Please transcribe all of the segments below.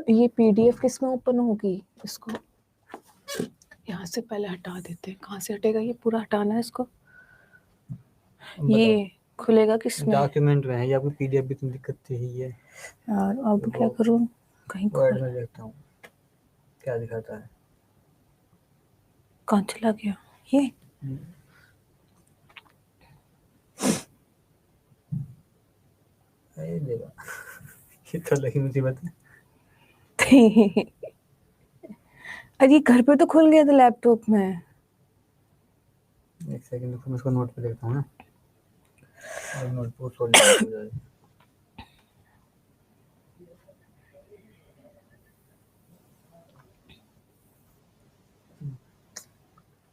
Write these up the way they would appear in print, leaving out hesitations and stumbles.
ये पीडीएफ किस में ओपन होगी? इसको यहाँ से पहले हटा देते हैं। कहाँ से हटेगा? ये पूरा हटाना है इसको। ये खुलेगा किस में? डॉक्यूमेंट में है, या आपको पीडीएफ भी तो दिक्कत ही है यार अब क्या करूँ? कहीं वर्ड में देखता हूँ क्या दिखाता है। कहाँ चला गया ये? ये देखो ये तो लगी मुसीबत है। अरे घर पे तो खुल गया था लैपटॉप में। एक सेकंड रुको, मैं इसको नोट पे देखता हूँ ना, और नोट पे सॉल्व हो जाए।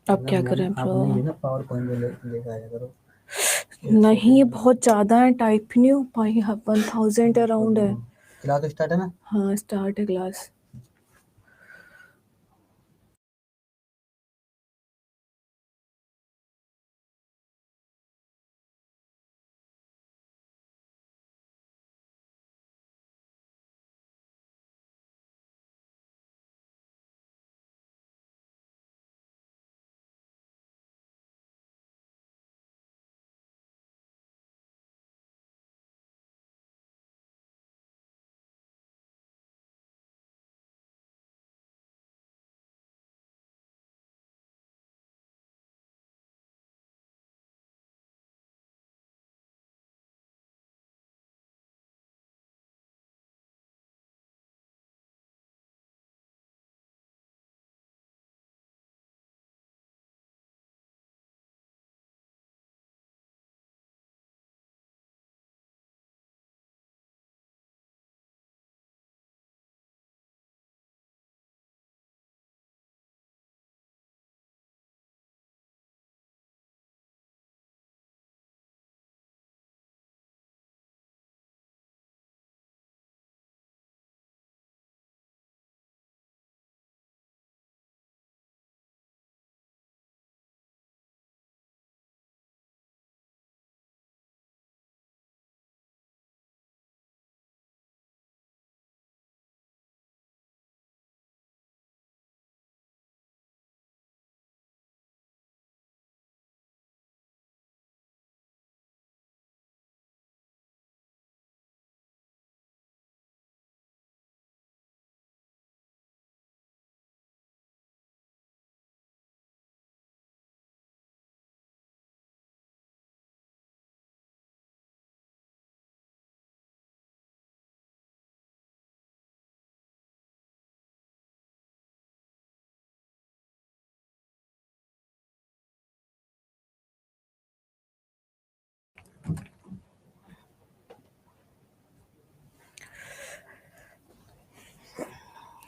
अब क्या करें ब्रो? आपने ये ना पावर पॉइंट में लेकर आया करो। नहीं ये बहुत ज्यादा है, टाइप ही नहीं हो पाई। 1000 अराउंड है। क्लास स्टार्ट है ना? हाँ स्टार्ट है class.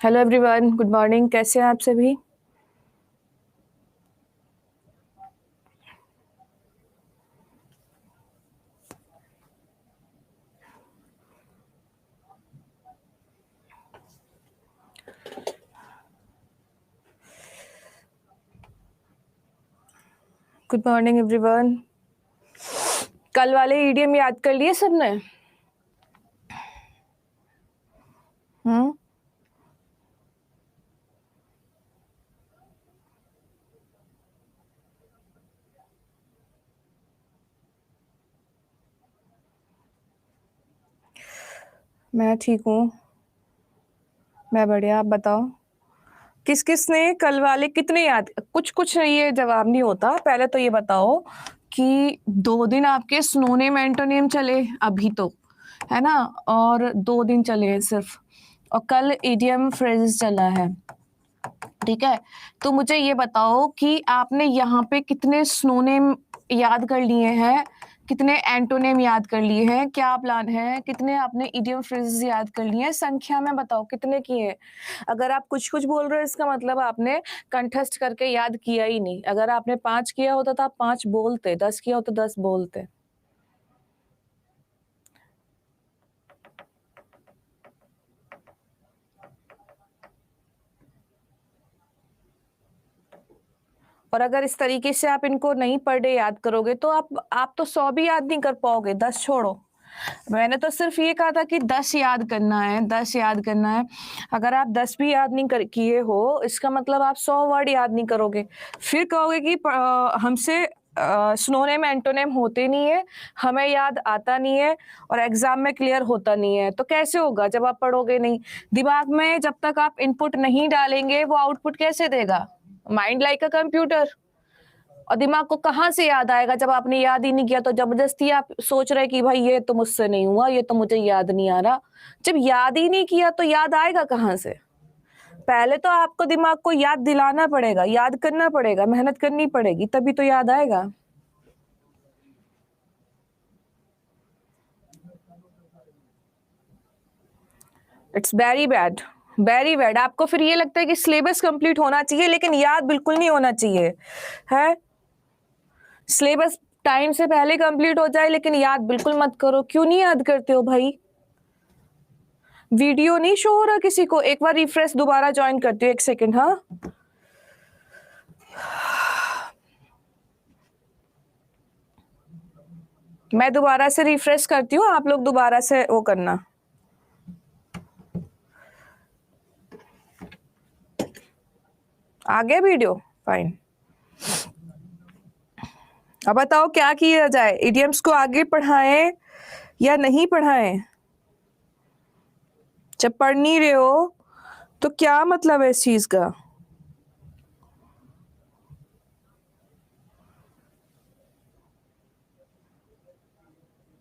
Hello everyone, good morning. कैसे हैं आप सभी? Good morning everyone. कल वाले ईडीएम याद कर लिए सबने? मैं ठीक हूँ, मैं बढ़िया। आप बताओ किस किस ने कल वाले कितने याद? कुछ कुछ ये जवाब नहीं होता। पहले तो ये बताओ कि 2 दिन आपके स्नोनेम एंटोनेम चले अभी तो, है ना? और 2 दिन चले हैं सिर्फ, और कल इडियम फ्रेजेस चला है। ठीक है, तो मुझे ये बताओ कि आपने यहाँ पे कितने स्नोनेम याद कर लिए हैं, कितने एंटोनेम याद कर लिए हैं, क्या प्लान है, कितने आपने इडियम फ्रेजेस याद कर लिए हैं? संख्या में बताओ कितने किए हैं। अगर आप कुछ कुछ बोल रहे हो इसका मतलब आपने कंठस्थ करके याद किया ही नहीं। अगर आपने 5 किया होता तो आप 5 बोलते, 10 किया होता 10 बोलते। और अगर इस तरीके से आप इनको नहीं पर डे याद करोगे तो आप तो 100 भी याद नहीं कर पाओगे। 10 छोड़ो, मैंने तो सिर्फ ये कहा था कि 10 याद करना है, 10 याद करना है। अगर आप 10 भी याद नहीं किए हो, इसका मतलब आप 100 वर्ड याद नहीं करोगे। फिर कहोगे कि हमसे सिनोनिम एंटोनिम होते नहीं है, हमें याद आता नहीं है और एग्जाम में क्लियर होता नहीं है। तो कैसे होगा जब आप पढ़ोगे नहीं? दिमाग में जब तक आप इनपुट नहीं डालेंगे वो आउटपुट कैसे देगा? Mind like a computer. और दिमाग को कहाँ से याद आएगा जब आपने याद ही नहीं किया? तो जबरदस्ती आप सोच रहे कि भाई ये तो मुझसे नहीं हुआ, ये तो मुझे याद नहीं आ रहा। जब याद ही नहीं किया तो याद आएगा कहाँ से? पहले तो आपको दिमाग को याद दिलाना पड़ेगा, याद करना पड़ेगा, मेहनत करनी पड़ेगी, तभी तो याद आएगा। It's very bad, very bad. आपको फिर ये लगता है कि सिलेबस कंप्लीट होना चाहिए लेकिन याद बिल्कुल नहीं होना चाहिए है। सिलेबस टाइम से पहले कंप्लीट हो जाए लेकिन याद बिल्कुल मत करो। क्यों नहीं याद करते हो भाई? वीडियो नहीं शो हो रहा किसी को? एक बार रिफ्रेश दोबारा ज्वाइन करती हूँ, 1 सेकेंड। हाँ, मैं दोबारा से रिफ्रेश करती हूँ, आप लोग दोबारा से वो करना। आ गया वीडियो? फाइन। अब बताओ क्या किया जाए? इडियम्स को आगे पढ़ाएं या नहीं पढ़ाएं? जब पढ़ नहीं रहे हो तो क्या मतलब है इस चीज का?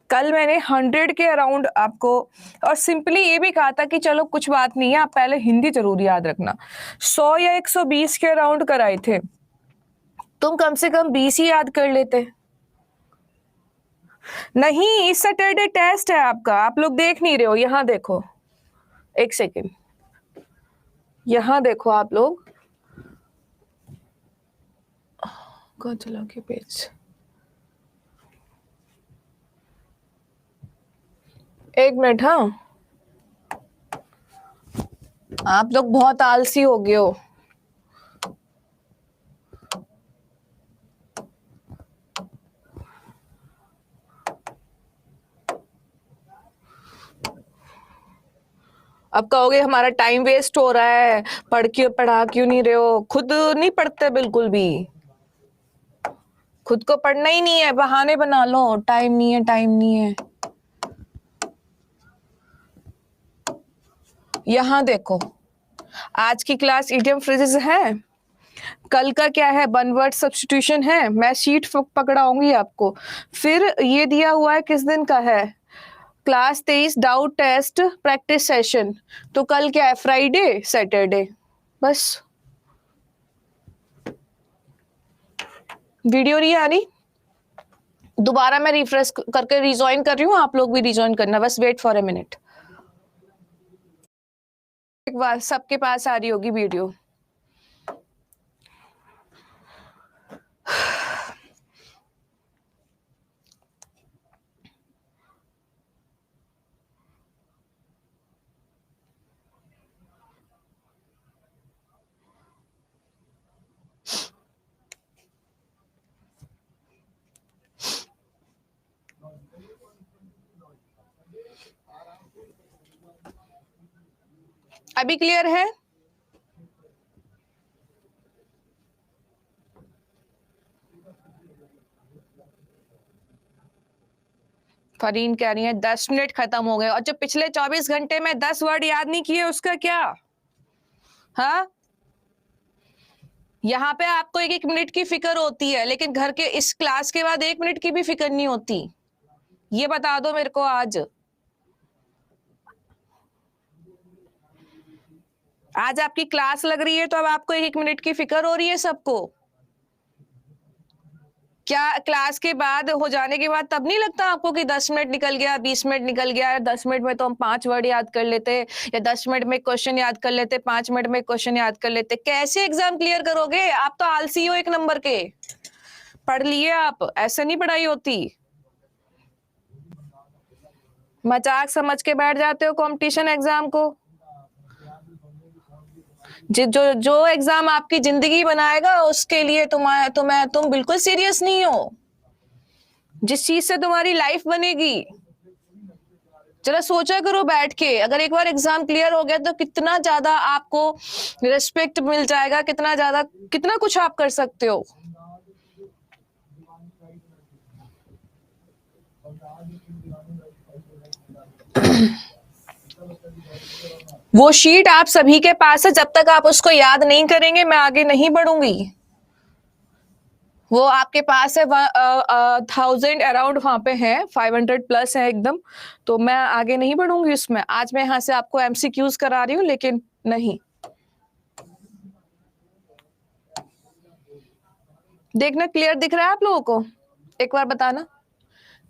कल मैंने 100 के अराउंड आपको और सिंपली ये भी कहा था कि चलो कुछ बात नहीं है, आप पहले हिंदी जरूर याद रखना। 100 या 120 के अराउंड कराए थे, तुम कम से कम 20 ही याद कर लेते। नहीं, इस सैटरडे टेस्ट है आपका, आप लोग देख नहीं रहे हो। यहाँ देखो, 1 सेकेंड, यहाँ देखो आप लोग। कौन चला के पेज? 1 मिनट। हाँ, आप लोग बहुत आलसी हो गए हो। अब कहोगे हमारा टाइम वेस्ट हो रहा है, पढ़ा क्यों नहीं रहे हो? खुद नहीं पढ़ते बिल्कुल भी। खुद को पढ़ना ही नहीं है, बहाने बना लो, टाइम नहीं है, टाइम नहीं है। यहाँ देखो, आज की क्लास इडियम फ्रेजेस है, कल का क्या है? वन वर्ड सब्स्टिट्यूशन है। मैं शीट पकड़ाऊंगी आपको। फिर ये दिया हुआ है किस दिन का है? Class 23 doubt test practice session. तो कल क्या है? Friday, Saturday. बस। वीडियो नहीं आ रही? दोबारा मैं रिफ्रेश करके रिजॉइन कर रही हूँ, आप लोग भी रिजॉइन करना। बस वेट फॉर ए मिनट। एक बार सबके पास आ रही होगी वीडियो। अभी क्लियर है? फरीन कह रही है 10 मिनट खत्म हो गए, और जो पिछले 24 घंटे में 10 वर्ड याद नहीं किए उसका क्या? हाँ, यहाँ पे आपको 1-1 मिनट की फिक्र होती है, लेकिन घर के इस क्लास के बाद 1 मिनट की भी फिक्र नहीं होती। ये बता दो मेरे को आज आपकी क्लास लग रही है तो अब आपको 1-1 मिनट की फिक्र हो रही है सबको। क्या क्लास के बाद हो जाने के बाद तब नहीं लगता आपको कि 10 मिनट निकल गया, 20 मिनट निकल गया? 10 मिनट में तो हम 5 वर्ड याद कर लेते, या 10 मिनट में क्वेश्चन याद कर लेते, 5 मिनट में क्वेश्चन याद कर लेते। कैसे एग्जाम क्लियर करोगे? आप तो आलसी हो 1 नंबर के। पढ़ लिए आप, ऐसे नहीं पढ़ाई होती। मजाक समझ के बैठ जाते हो कंपटीशन एग्जाम को। जो एग्जाम आपकी जिंदगी बनाएगा उसके लिए तुम बिल्कुल सीरियस नहीं हो। जिस चीज से तुम्हारी लाइफ बनेगी, जरा सोचा करो बैठ के, अगर एक बार एग्जाम क्लियर हो गया तो कितना ज्यादा आपको रिस्पेक्ट मिल जाएगा, कितना ज्यादा, कितना कुछ आप कर सकते हो। वो शीट आप सभी के पास है, जब तक आप उसको याद नहीं करेंगे मैं आगे नहीं बढ़ूंगी। वो आपके पास है 1000 अराउंड वहां पे है, 500 प्लस है एकदम, तो मैं आगे नहीं बढ़ूंगी उसमें। आज मैं यहाँ से आपको एमसीक्यूज करा रही हूँ, लेकिन नहीं देखना। क्लियर दिख रहा है आप लोगों को? एक बार बताना,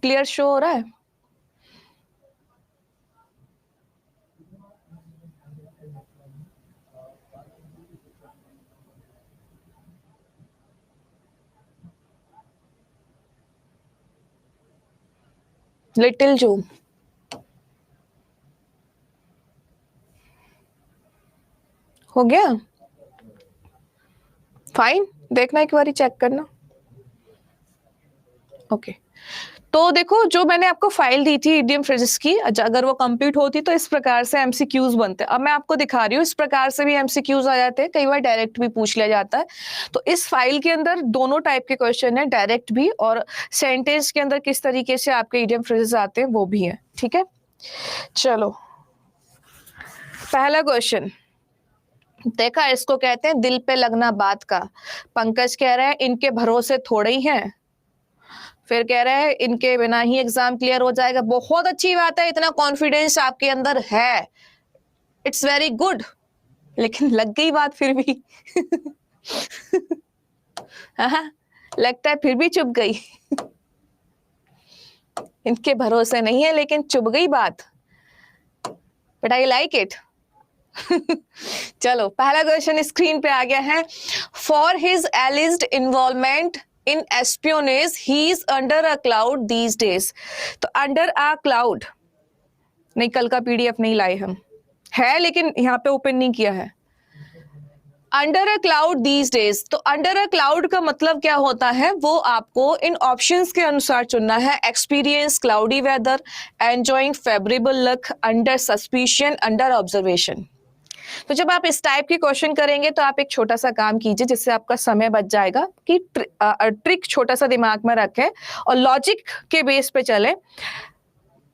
क्लियर शो हो रहा है? लिटिल जू हो गया? फाइन, देखना एक बार चेक करना। ओके तो देखो, जो मैंने आपको फाइल दी थी इडियम फ्रेजेस की, अगर वो कंप्लीट होती तो इस प्रकार से एमसीक्यूज बनते। अब मैं आपको दिखा रही हूँ, इस प्रकार से भी एमसीक्यूज आ जाते हैं, कई बार डायरेक्ट भी पूछ लिया जाता है। तो इस फाइल के अंदर दोनों टाइप के क्वेश्चन है, डायरेक्ट भी और सेंटेंस के अंदर किस तरीके से आपके इडियम फ्रेजेस आते हैं वो भी है। ठीक है, चलो पहला क्वेश्चन देखा, इसको कहते हैं दिल पे लगना बात का। पंकज कह रहे हैं इनके भरोसे थोड़े ही हैं। फिर कह रहे हैं इनके बिना ही एग्जाम क्लियर हो जाएगा। बहुत अच्छी बात है, इतना कॉन्फिडेंस आपके अंदर है, इट्स वेरी गुड। लेकिन लग गई बात फिर भी हाँ, लगता है फिर भी चुप गई इनके भरोसे नहीं है लेकिन चुप गई बात, बट आई लाइक इट। चलो पहला क्वेश्चन स्क्रीन पे आ गया है। For his एलिज्ड involvement in espionage he is under a cloud these days. तो अंडर अ क्लाउड नहीं, कल का पीडीएफ नहीं लाए हम, है लेकिन यहाँ पे ओपन नहीं किया है। Under a cloud these days, तो अंडर अ क्लाउड का मतलब क्या होता है वो आपको इन ऑप्शंस के अनुसार चुनना है। Experience cloudy weather, enjoying favourable luck, under suspicion, under observation. तो जब आप इस टाइप के क्वेश्चन करेंगे तो आप एक छोटा सा काम कीजिए जिससे आपका समय बच जाएगा, कि ट्रिक छोटा सा दिमाग में रखें और लॉजिक के बेस पे चले।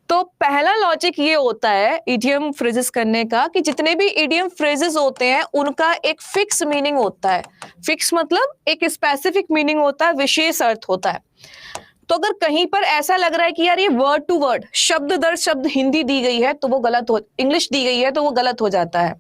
तो पहला लॉजिक ये होता है इडियम फ्रेजेस करने का, कि जितने भी इडियम फ्रेजेस होते हैं उनका एक फिक्स मीनिंग होता है। फिक्स मतलब एक स्पेसिफिक मीनिंग होता है, विशेष अर्थ होता है। तो अगर कहीं पर ऐसा लग रहा है कि यार ये वर्ड टू वर्ड, शब्द दर शब्द हिंदी दी गई है तो वो गलत हो, इंग्लिश दी गई है तो वो गलत हो जाता है।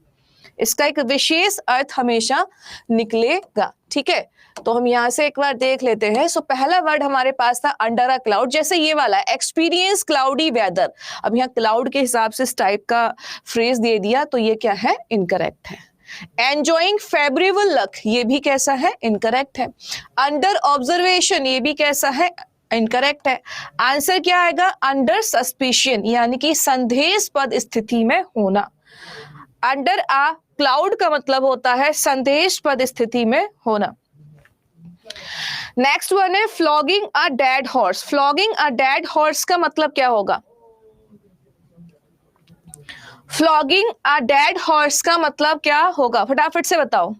इसका एक विशेष अर्थ हमेशा निकलेगा। ठीक है, तो हम यहां से एक बार देख लेते हैं। सो पहला वर्ड हमारे पास था अंडर अ क्लाउड, जैसे ये वाला एक्सपीरियंस क्लाउडी वेदर। अब यहाँ क्लाउड के हिसाब से इस टाइप का फ्रेज दे दिया तो ये क्या है, इनकरेक्ट है। एंजॉइंग फेवरेबल लक, ये भी कैसा है, इनकरेक्ट है। अंडर ऑब्जर्वेशन, ये भी कैसा है, इनकरेक्ट है। आंसर क्या आएगा, अंडर सस्पिशन, यानी कि संदेहास्पद स्थिति में होना। अंडर अ क्लाउड का मतलब होता है संदेहास्पद स्थिति में होना। नेक्स्ट वन है flogging a dead horse. Flogging a dead horse का मतलब क्या होगा? फ्लॉगिंग अ डेड हॉर्स का मतलब क्या होगा, फटाफट से बताओ।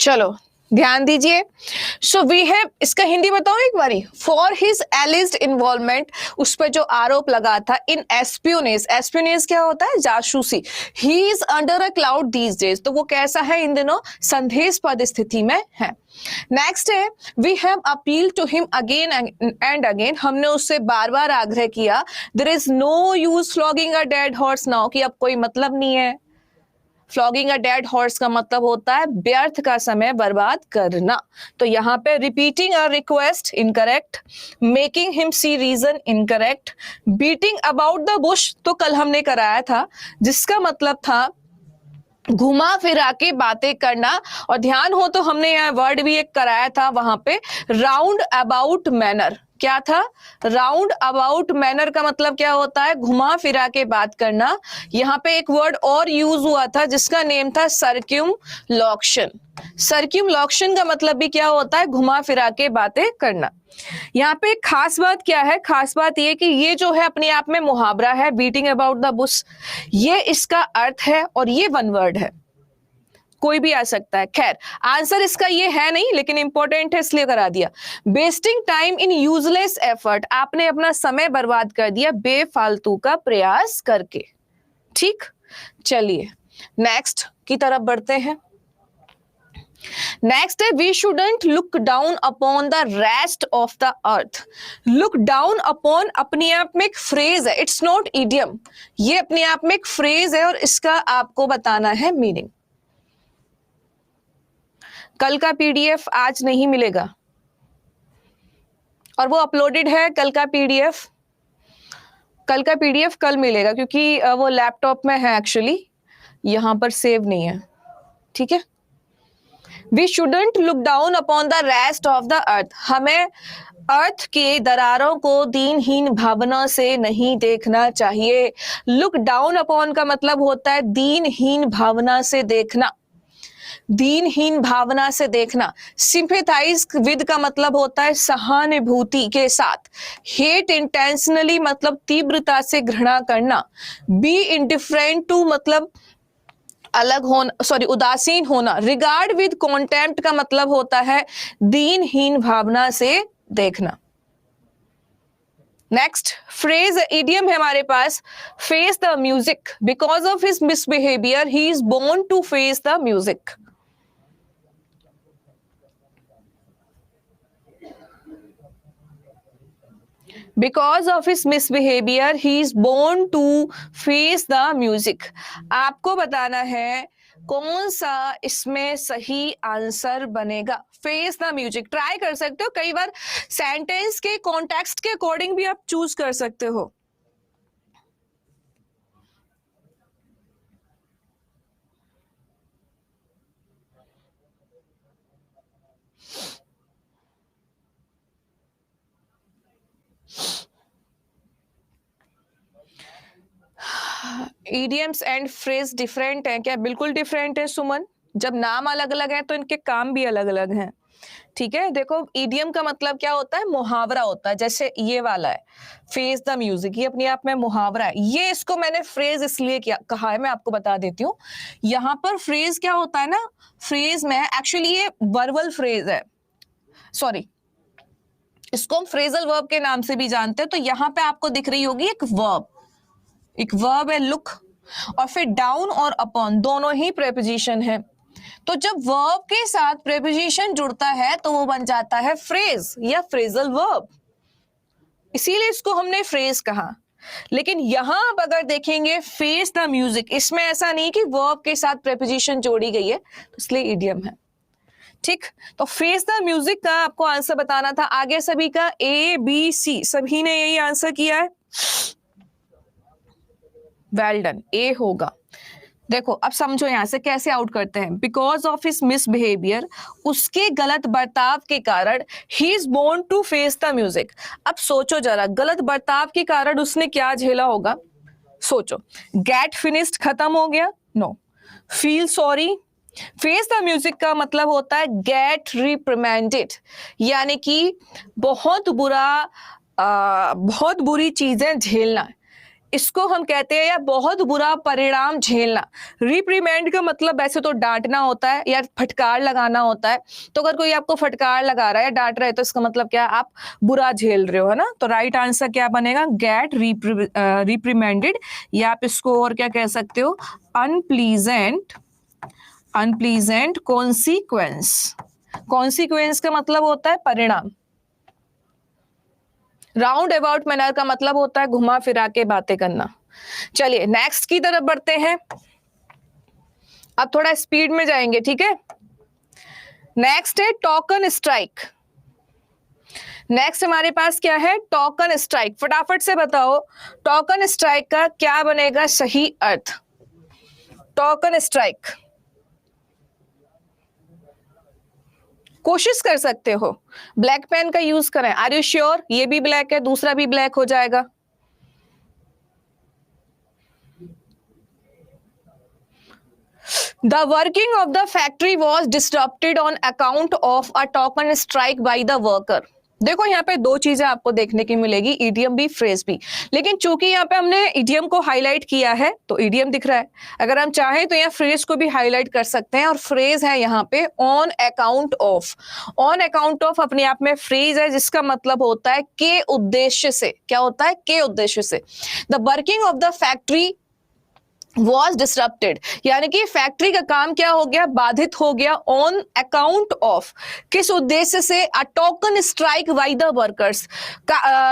चलो ध्यान दीजिए। सो वी हैव, इसका हिंदी बताओ एक बारी। फॉर हिज एलिज्ड इन्वॉल्वमेंट, उस पर जो आरोप लगा था, इन एस्पियोनेज, एस्पियोनेज क्या होता है, जासूसी। He is under a cloud these days, तो वो कैसा है इन दिनों, संदेहास्पद स्थिति में है। नेक्स्ट है we have appeal to him again and again, हमने उससे बार बार आग्रह किया। There is no use flogging a dead horse now, कि अब कोई मतलब नहीं है। फ्लॉगिंग अ डेड हॉर्स का मतलब होता है व्यर्थ का समय बर्बाद करना। तो यहाँ पे repeating a request, incorrect. Making him see reason, incorrect. Beating about the bush, तो कल हमने कराया था, जिसका मतलब था घुमा फिरा के बातें करना। और ध्यान हो तो हमने यहाँ वर्ड भी एक कराया था वहां पे, राउंड अबाउट मैनर। क्या था? राउंड अबाउट मैनर का मतलब क्या होता है? घुमा फिरा के बात करना। यहाँ पे एक वर्ड और यूज हुआ था जिसका नेम था सर्क्यूमलॉक्शन। सर्क्यूमलॉक्शन का मतलब भी क्या होता है? घुमा फिरा के बातें करना। यहाँ पे एक खास बात क्या है? खास बात ये कि ये जो है अपने आप में मुहावरा है, बीटिंग अबाउट द बुश, ये इसका अर्थ है और ये वन वर्ड है, कोई भी आ सकता है। खैर आंसर इसका ये है नहीं, लेकिन इंपॉर्टेंट है इसलिए करा दिया। Wasting time in useless effort, आपने अपना समय बर्बाद कर दिया बेफालतू का प्रयास करके। ठीक, चलिए नेक्स्ट की तरफ बढ़ते हैं। नेक्स्ट है we shouldn't look down upon the rest of the earth. Look down upon अपने आप में एक फ्रेज है, इट्स नॉट इडियम, ये अपने आप में एक फ्रेज है और इसका आपको बताना है मीनिंग। कल का पीडीएफ आज नहीं मिलेगा और वो अपलोडेड है। कल का पीडीएफ कल मिलेगा क्योंकि वो लैपटॉप में है एक्चुअली, यहां पर सेव नहीं है। ठीक है, we shouldn't look down upon the rest of the earth, हमें अर्थ के दरारों को दीनहीन भावना से नहीं देखना चाहिए। लुक डाउन अपॉन का मतलब होता है दीनहीन भावना से देखना, दीनहीन भावना से देखना। सिंपैथाइज विद का मतलब होता है सहानुभूति के साथ। हेट इंटेंशनली मतलब तीव्रता से घृणा करना। बी इंडिफरेंट टू मतलब अलग होना, सॉरी उदासीन होना। रिगार्ड विद कॉन्टेम्प्ट का मतलब होता है दीनहीन भावना से देखना। नेक्स्ट फ्रेज इडियम है हमारे पास, face the music, because of his misbehaviour he is born to face the music. Because of his misbehavior, he is born to face the music. आपको बताना है कौन सा इसमें सही आंसर बनेगा। फेस द म्यूजिक ट्राई कर सकते हो, कई बार सेंटेंस के कॉन्टेक्स्ट के अकॉर्डिंग भी आप चूज कर सकते हो। ईडियम्स एंड फ्रेज डिफरेंट है क्या? बिल्कुल डिफरेंट है सुमन, जब नाम अलग अलग है तो इनके काम भी अलग अलग हैं। ठीक है, देखो ईडियम का मतलब क्या होता है? मुहावरा होता है। जैसे ये वाला है फेस द म्यूजिक, ये अपने आप में मुहावरा है। ये इसको मैंने फ्रेज इसलिए क्या कहा है, मैं आपको बता देती हूँ। यहाँ पर फ्रेज क्या होता है ना, फ्रेज में एक्चुअली ये वर्बल फ्रेज है, सॉरी इसको हम फ्रेजल वर्ब के नाम से भी जानते हैं। तो यहाँ पे आपको दिख रही होगी एक वर्ब है लुक, और फिर डाउन और अपॉन दोनों ही प्रेपोजिशन है। तो जब वर्ब के साथ प्रेपोजिशन जुड़ता है तो वो बन जाता है फ्रेज या फ्रेजल वर्ब, इसीलिए इसको हमने फ्रेज कहा। लेकिन यहां आप अगर देखेंगे फेस द म्यूजिक, इसमें ऐसा नहीं कि वर्ब के साथ प्रेपोजिशन जोड़ी गई है, तो इसलिए इडियम है। ठीक, तो फेस द म्यूजिक का आपको आंसर बताना था। आगे सभी का ए बी सी सभी ने यही आंसर किया है, वेल डन, ए होगा। देखो अब समझो यहां से कैसे आउट करते हैं। बिकॉज ऑफ हिज मिसबिहेवियर, उसके गलत बर्ताव के कारण, he is born to face the music. अब सोचो जरा, गलत बर्ताव के कारण उसने क्या झेला होगा? सोचो, गेट फिनिश्ड खत्म हो गया, no. Feel sorry, face the music का मतलब होता है गेट रिप्रिमेंडेड, यानी कि बहुत बुरी चीजें झेलना, इसको हम कहते हैं या बहुत बुरा परिणाम झेलना। रिप्रीमेंड का मतलब वैसे तो डांटना होता है या फटकार लगाना होता है। तो अगर कोई आपको फटकार लगा रहा है या डांट रहा है तो इसका मतलब क्या, आप बुरा झेल रहे हो, है ना। तो राइट आंसर क्या बनेगा? गेट रिप्रीमेंडेड, या आप इसको और क्या कह सकते हो? Unpleasant consequence. कॉन्सिक्वेंस का मतलब होता है परिणाम। राउंड अबाउट मैनर का मतलब होता है घुमा फिरा के बातें करना। चलिए नेक्स्ट की तरफ बढ़ते हैं, अब थोड़ा स्पीड में जाएंगे, ठीक है। नेक्स्ट है टोकन स्ट्राइक। नेक्स्ट हमारे पास क्या है? Token strike. फटाफट से बताओ टोकन स्ट्राइक का क्या बनेगा सही अर्थ? टॉकन स्ट्राइक, कोशिश कर सकते हो, ब्लैक पेन का यूज करें। Are you sure? ये भी ब्लैक है, दूसरा भी ब्लैक हो जाएगा। The working of the factory was disrupted on account of a token strike by the worker. देखो यहाँ पे दो चीजें आपको देखने की मिलेगी, ईडीएम भी फ्रेज भी, लेकिन चूंकि यहाँ पे हमने ईडीएम को हाईलाइट किया है तो ईडीएम दिख रहा है। अगर हम चाहें तो यहाँ फ्रेज को भी हाईलाइट कर सकते हैं, और फ्रेज है यहाँ पे on account of. On account of अपने आप में फ्रेज है, जिसका मतलब होता है के उद्देश्य से। क्या होता है? के उद्देश्य से। The working of the factory was disrupted, यानी कि फैक्ट्री का काम क्या हो गया? बाधित हो गया। ऑन अकाउंट ऑफ, किस उद्देश्य से? A token strike by the workers,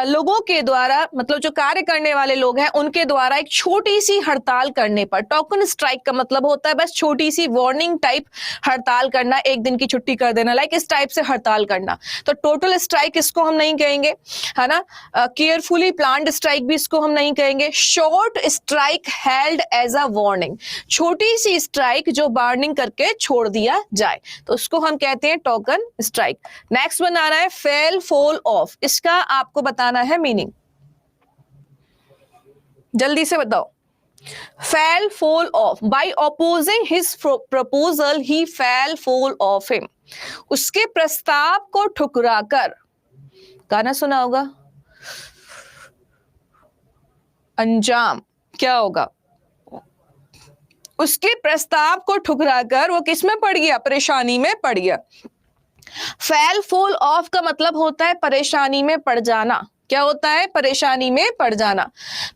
लोगों के द्वारा, मतलब जो कार्य करने वाले लोग हैं उनके द्वारा एक छोटी सी हड़ताल करने पर। टोकन स्ट्राइक का मतलब होता है बस छोटी सी वार्निंग टाइप हड़ताल करना, एक दिन की छुट्टी कर देना, लाइक इस टाइप से हड़ताल करना। तो टोटल स्ट्राइक इसको हम नहीं कहेंगे, है ना। केयरफुली प्लान्ड स्ट्राइक भी इसको हम नहीं कहेंगे। Short strike held as a warning, छोटी सी स्ट्राइक जो वार्निंग करके छोड़ दिया जाए, तो उसको हम कहते हैं टोकन स्ट्राइक। नेक्स्ट वन आ रहा है फेल फॉल ऑफ, इसका आपको बताना है मीनिंग, जल्दी से बताओ। Fall foul of, by opposing his proposal he fell foul of him, उसके प्रस्ताव को ठुकराकर, गाना सुना होगा, अंजाम क्या होगा? उसके प्रस्ताव को ठुकराकर वो किस में पड़ गया? परेशानी में पड़ गया। फेल फॉल ऑफ का मतलब होता है परेशानी में पड़ जाना। क्या होता है? परेशानी में पड़ जाना।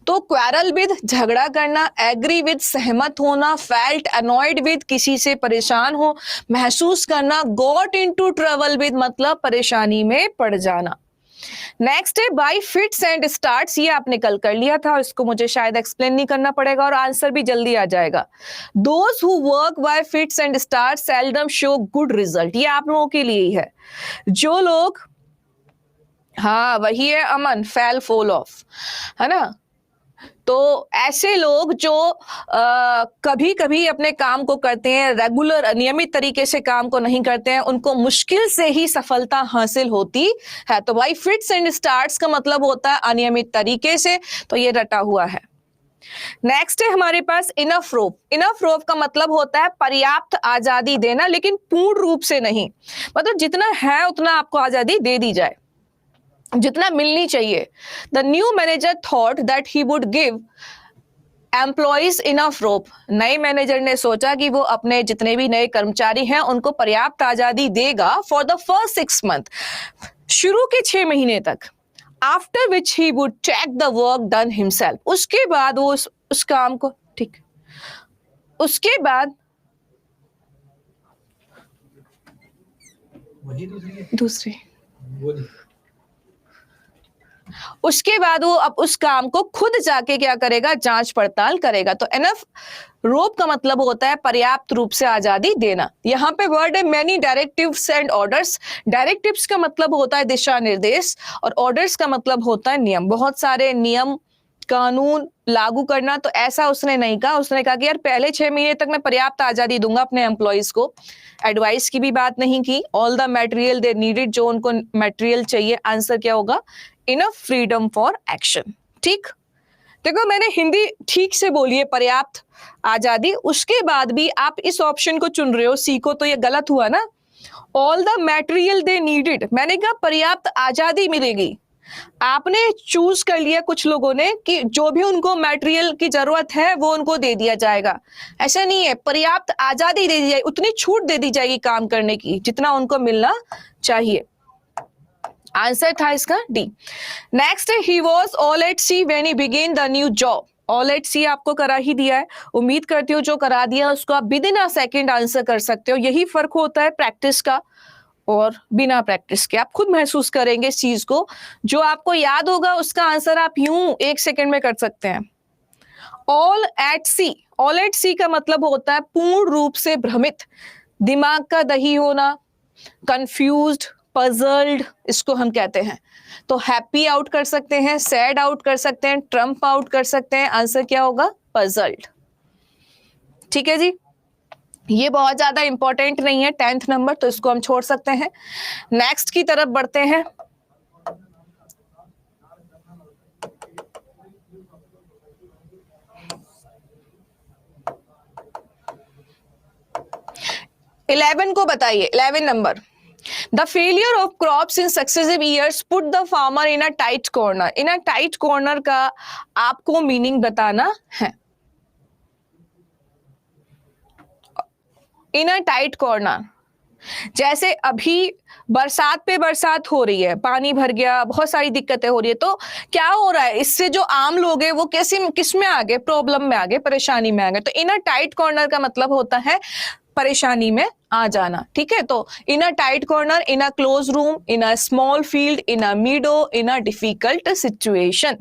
तो क्वेरल विद, झगड़ा करना, एग्री विद, सहमत होना, फेल्ट अनॉयड विद, किसी से परेशान हो, महसूस करना, गॉट इनटू ट्रबल विद, मतलब परेशानी में पड़ जाना। नेक्स्ट है बाय फिट्स एंड स्टार्ट्स, ये आपने कल कर लिया था, इसको मुझे शायद एक्सप्लेन नहीं करना पड़ेगा और आंसर भी जल्दी आ जाएगा। Those who work by fits and starts seldom show good result, ये आप लोगों के लिए ही है। जो लोग, हाँ वही है अमन, फेल फॉल ऑफ, है ना। तो ऐसे लोग जो कभी कभी अपने काम को करते हैं, रेगुलर नियमित तरीके से काम को नहीं करते हैं, उनको मुश्किल से ही सफलता हासिल होती है। तो भाई फिट्स एंड स्टार्ट्स का मतलब होता है अनियमित तरीके से, तो ये रटा हुआ है। नेक्स्ट है हमारे पास इनफ रोप। इनफ रोप का मतलब होता है पर्याप्त आजादी देना, लेकिन पूर्ण रूप से नहीं, मतलब जितना है उतना आपको आजादी दे दी जाए, जितना मिलनी चाहिए। The new manager thought that he would give employees enough rope, नए मैनेजर ने सोचा कि वो अपने जितने भी नए कर्मचारी हैं उनको पर्याप्त आजादी देगा फॉर द फर्स्ट 6 months, शुरू के 6 महीने तक। After which he would check the work done himself, उसके बाद वो उस काम को, ठीक, उसके बाद दूसरी, उसके बाद वो अब उस काम को खुद जाके क्या करेगा? जांच पड़ताल करेगा। तो एनफ रोप का मतलब होता है पर्याप्त रूप से आजादी देना। यहाँ पे वर्ड है many directives and orders. Directives का मतलब होता है दिशा निर्देश, और ऑर्डर्स का मतलब होता है नियम। बहुत सारे नियम कानून लागू करना, तो ऐसा उसने नहीं कहा। उसने कहा कि यार पहले 6 महीने तक मैं पर्याप्त आजादी दूंगा अपने एम्प्लॉइज को। एडवाइस की भी बात नहीं की। All the material they needed, जो उनको मटेरियल चाहिए। आंसर क्या होगा? Enough freedom for action. ठीक, देखो मैंने हिंदी ठीक से बोली है, पर्याप्त आजादी, उसके बाद भी आप इस ऑप्शन को चुन रहे हो सी को, तो ये गलत हुआ ना। All the material they needed, मैंने कहा पर्याप्त आजादी मिलेगी, आपने चूज कर लिया कुछ लोगों ने कि जो भी उनको मटेरियल की जरूरत है वो उनको दे दिया जाएगा। ऐसा नहीं है, पर्याप्त आजादी दे दी जाएगी, उतनी छूट दे दी जाएगी काम करने की जितना उनको मिलना चाहिए। आंसर था इसका डी। नेक्स्ट है he was all at sea when he began the new job. All at sea आपको करा ही दिया है, उम्मीद करती हूँ जो करा दिया उसको आप with in a second answer कर सकते हो। यही फर्क होता है प्रैक्टिस का और बिना प्रैक्टिस के। आप खुद महसूस करेंगे इस चीज को, जो आपको याद होगा उसका आंसर आप यूं 1 सेकेंड में कर सकते हैं। All at sea, all at sea का मतलब होता है पूर्ण रूप से भ्रमित, दिमाग का दही होना, कंफ्यूज्ड, पजल्ड, इसको हम कहते हैं। तो हैप्पी आउट कर सकते हैं, सैड आउट कर सकते हैं, ट्रम्प आउट कर सकते हैं। आंसर क्या होगा? पजल्ड। ठीक है जी, ये बहुत ज्यादा इंपॉर्टेंट नहीं है 10th नंबर, तो इसको हम छोड़ सकते हैं। नेक्स्ट की तरफ बढ़ते हैं। इलेवन को बताइए, 11 number. The failure of crops in successive years put the farmer in a tight corner. In a tight corner का आपको मीनिंग बताना है। In a tight corner, जैसे अभी बरसात पे बरसात हो रही है, पानी भर गया, बहुत सारी दिक्कतें हो रही है, तो क्या हो रहा है, इससे जो आम लोग हैं वो कैसे किस में आ गए, प्रॉब्लम में आ गए, परेशानी में आ गए। तो इन अ टाइट कॉर्नर का मतलब होता है परेशानी में आ जाना। ठीक है, तो in a tight corner, in a close room, in a small field, in a meadow, in a difficult situation.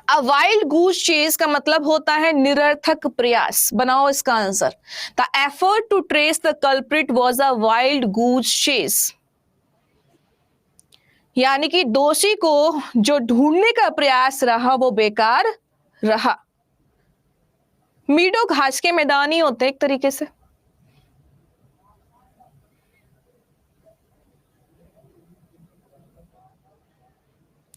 A wild goose chase का मतलब होता है निरर्थक प्रयास। बनाओ इसका answer. The effort to trace the culprit was a wild goose chase, यानी कि दोषी को जो ढूंढने का प्रयास रहा वो बेकार रहा। मीडो घास के मैदान ही होते एक तरीके से।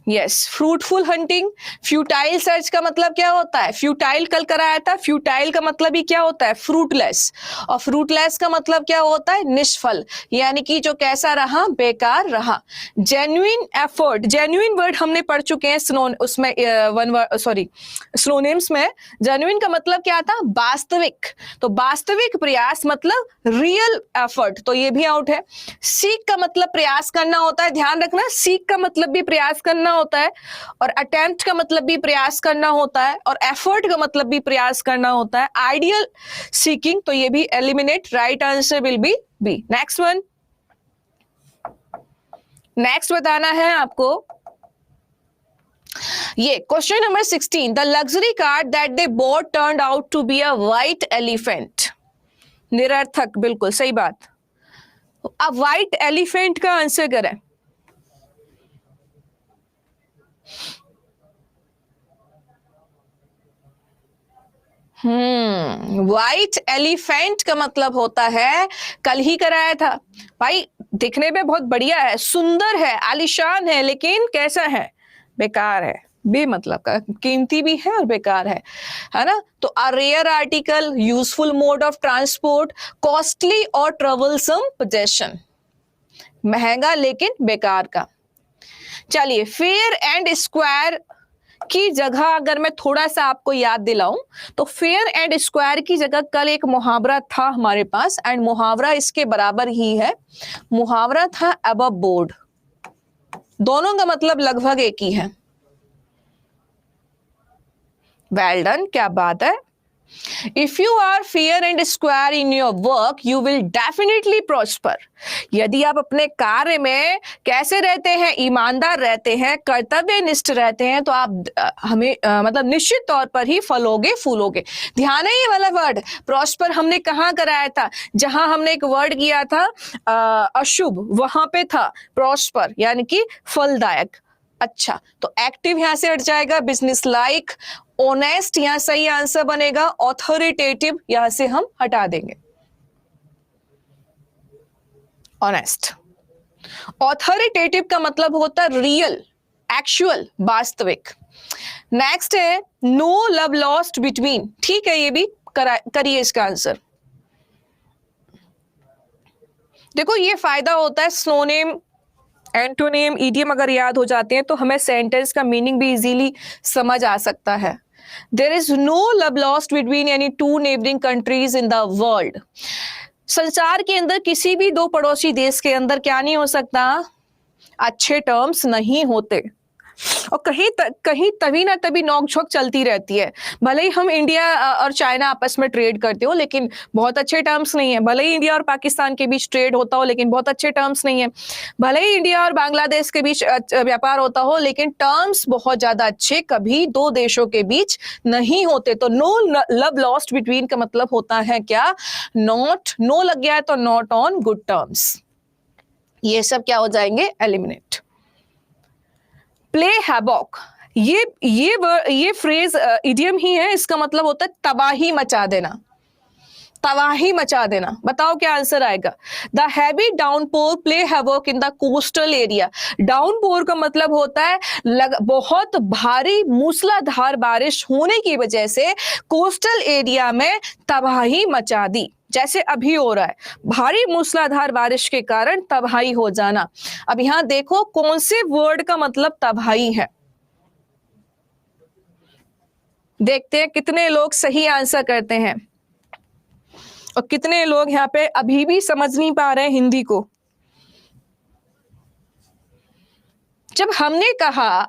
Yes, fruitful hunting. Futile search का मतलब क्या होता है, फ्यूटाइल कल कराया था, फ्यूटाइल का मतलब ही क्या होता है, फ्रूटलेस। और फ्रूटलेस का मतलब क्या होता है, निष्फल, यानी कि जो कैसा रहा, बेकार रहा। जेन्युइन एफर्ट, जेन्युइन वर्ड हमने पढ़ चुके हैं उसमें वन वर्ड, सॉरी, सिनोनिम्स में। जेन्युइन का मतलब क्या था, वास्तविक। तो वास्तविक प्रयास मतलब रियल एफर्ट, तो ये भी आउट है। सीख का मतलब प्रयास करना होता है, ध्यान रखना, सीख का मतलब भी प्रयास करना होता है, और अटेम्प्ट का मतलब भी प्रयास करना होता है, और एफर्ट का मतलब भी प्रयास करना होता है। आइडियल सीकिंग, तो ये भी eliminate, right answer will be B. Next one, next बताना है आपको ये question number 16। The luxury car that they bought turned out to be a white elephant. निरर्थक, बिल्कुल सही बात। अब व्हाइट एलिफेंट का आंसर करें। व्हाइट एलिफेंट का मतलब होता है, कल ही कराया था भाई, दिखने में बहुत बढ़िया है, सुंदर है, आलीशान है, लेकिन कैसा है, बेकार है, बेमतलब का, कीमती भी है और बेकार है ना। तो a rare article, useful mode of transport, costly और ट्रबलसम पोजेशन, महंगा लेकिन बेकार का। चलिए, फेयर एंड स्क्वायर की जगह अगर मैं थोड़ा सा आपको याद दिलाऊं, तो फेयर एंड स्क्वायर की जगह कल एक मुहावरा था हमारे पास, एंड मुहावरा इसके बराबर ही है। मुहावरा था अबव बोर्ड। दोनों का मतलब लगभग एक ही है। वेल डन, क्या बात है। If you are fair and square in your work, you will definitely prosper. यदि आप अपने कार्य में कैसे रहते हैं, ईमानदार रहते हैं, कर्तव्यनिष्ठ रहते हैं, तो आप मतलब निश्चित तौर पर ही फलोगे फूलोगे। ध्यान है ये वाला वर्ड प्रॉस्पर हमने कहाँ कराया था, जहां हमने एक वर्ड किया था अशुभ, वहां पे था प्रॉस्पर, यानी कि फलदायक। अच्छा, तो एक्टिव यहां से हट जाएगा, बिजनेस लाइक, ऑनेस्ट यहां सही आंसर बनेगा, ऑथोरिटेटिव यहां से हम हटा देंगे। ऑनेस्ट, ऑथोरिटेटिव का मतलब होता है रियल, एक्चुअल, वास्तविक। नेक्स्ट है नो लव लॉस्ट बिटवीन। ठीक है, ये भी करिए इसका आंसर। देखो, ये फायदा होता है सिनोनिम, एंटोनिम, ईडियम अगर याद हो जाते हैं तो हमें सेंटेंस का मीनिंग भी इजीली समझ आ सकता है। There is no love lost between any two neighboring countries in the world. संसार के अंदर किसी भी दो पड़ोसी देश के अंदर क्या नहीं हो सकता, अच्छे टर्म्स नहीं होते, और कहीं तभी ना तभी नोकझोंक चलती रहती है। भले ही हम इंडिया और चाइना आपस में ट्रेड करते हो, लेकिन बहुत अच्छे टर्म्स नहीं है। भले ही इंडिया और पाकिस्तान के बीच ट्रेड होता हो, लेकिन बहुत अच्छे टर्म्स नहीं है। भले ही इंडिया और बांग्लादेश के बीच व्यापार होता हो, लेकिन टर्म्स बहुत ज्यादा अच्छे कभी दो देशों के बीच नहीं होते। तो नो लव लॉस्ट बिटवीन का मतलब होता है क्या, नॉट, नो लग गया है तो नॉट ऑन गुड टर्म्स। ये सब क्या हो जाएंगे, एलिमिनेट। प्ले हैवॉक, ये फ्रेज इडियम ही है, इसका मतलब होता है तबाही मचा देना, तबाही मचा देना। बताओ क्या आंसर आएगा। The heavy downpour play havoc in the coastal area. Downpour का मतलब होता है बहुत भारी मूसलाधार बारिश होने की वजह से कोस्टल एरिया में तबाही मचा दी, जैसे अभी हो रहा है, भारी मूसलाधार बारिश के कारण तबाही हो जाना। अब यहां देखो कौन से वर्ड का मतलब तबाही है, देखते हैं कितने लोग सही आंसर करते हैं और कितने लोग यहाँ पे अभी भी समझ नहीं पा रहे हैं हिंदी को। जब हमने कहा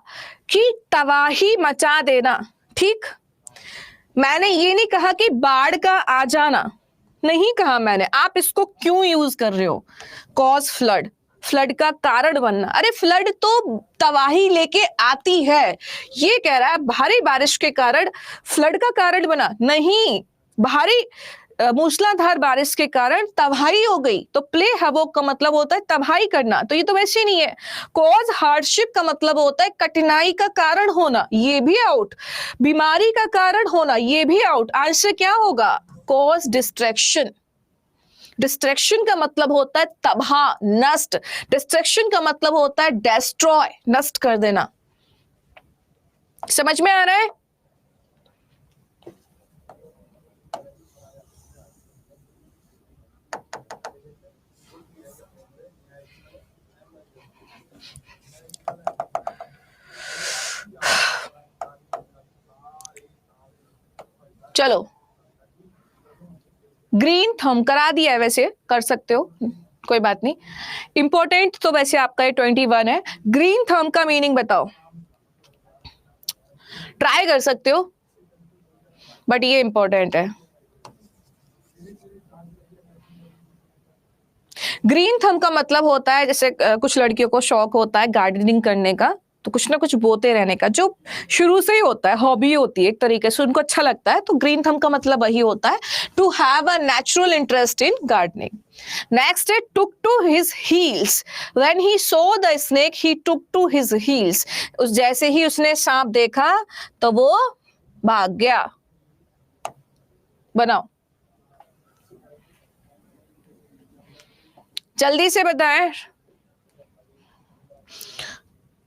कि तबाही मचा देना, ठीक, मैंने ये नहीं कहा कि बाढ़ का आ जाना, नहीं कहा मैंने। आप इसको क्यों यूज कर रहे हो, कॉज फ्लड, फ्लड का कारण बनना। अरे फ्लड तो तबाही लेके आती है, ये कह रहा है भारी बारिश के कारण फ्लड का कारण बना, नहीं, भारी मूसलाधार बारिश के कारण तबाही हो गई। तो प्ले हैवॉक का मतलब होता है तबाही करना, तो ये तो वैसे ही नहीं है। कॉज हार्डशिप का मतलब होता है कठिनाई का कारण होना, ये भी आउट। बीमारी का कारण होना, ये भी आउट। आंसर क्या होगा, कॉज डिस्ट्रैक्शन। डिस्ट्रैक्शन का मतलब होता है तबाह, नष्ट। डिस्ट्रैक्शन का मतलब होता है डेस्ट्रॉय, नष्ट कर देना। समझ में आ रहा है। चलो, ग्रीन थंब करा दिया है, वैसे कर सकते हो, कोई बात नहीं। इंपॉर्टेंट तो वैसे आपका ये 21 है। ग्रीन थंब का मीनिंग बताओ, ट्राई कर सकते हो, बट ये इंपॉर्टेंट है। ग्रीन थंब का मतलब होता है, जैसे कुछ लड़कियों को शौक होता है गार्डनिंग करने का, तो कुछ ना कुछ बोते रहने का, जो शुरू से ही होता है, हॉबी होती है एक तरीके से, उनको अच्छा लगता है। तो ग्रीन थंब का मतलब वही होता है, to have a natural interest in gardening. Next है took to his heels. When he saw the snake he took to his heels. जैसे ही उसने सांप देखा तो वो भाग गया। बनाओ, जल्दी से बताएं।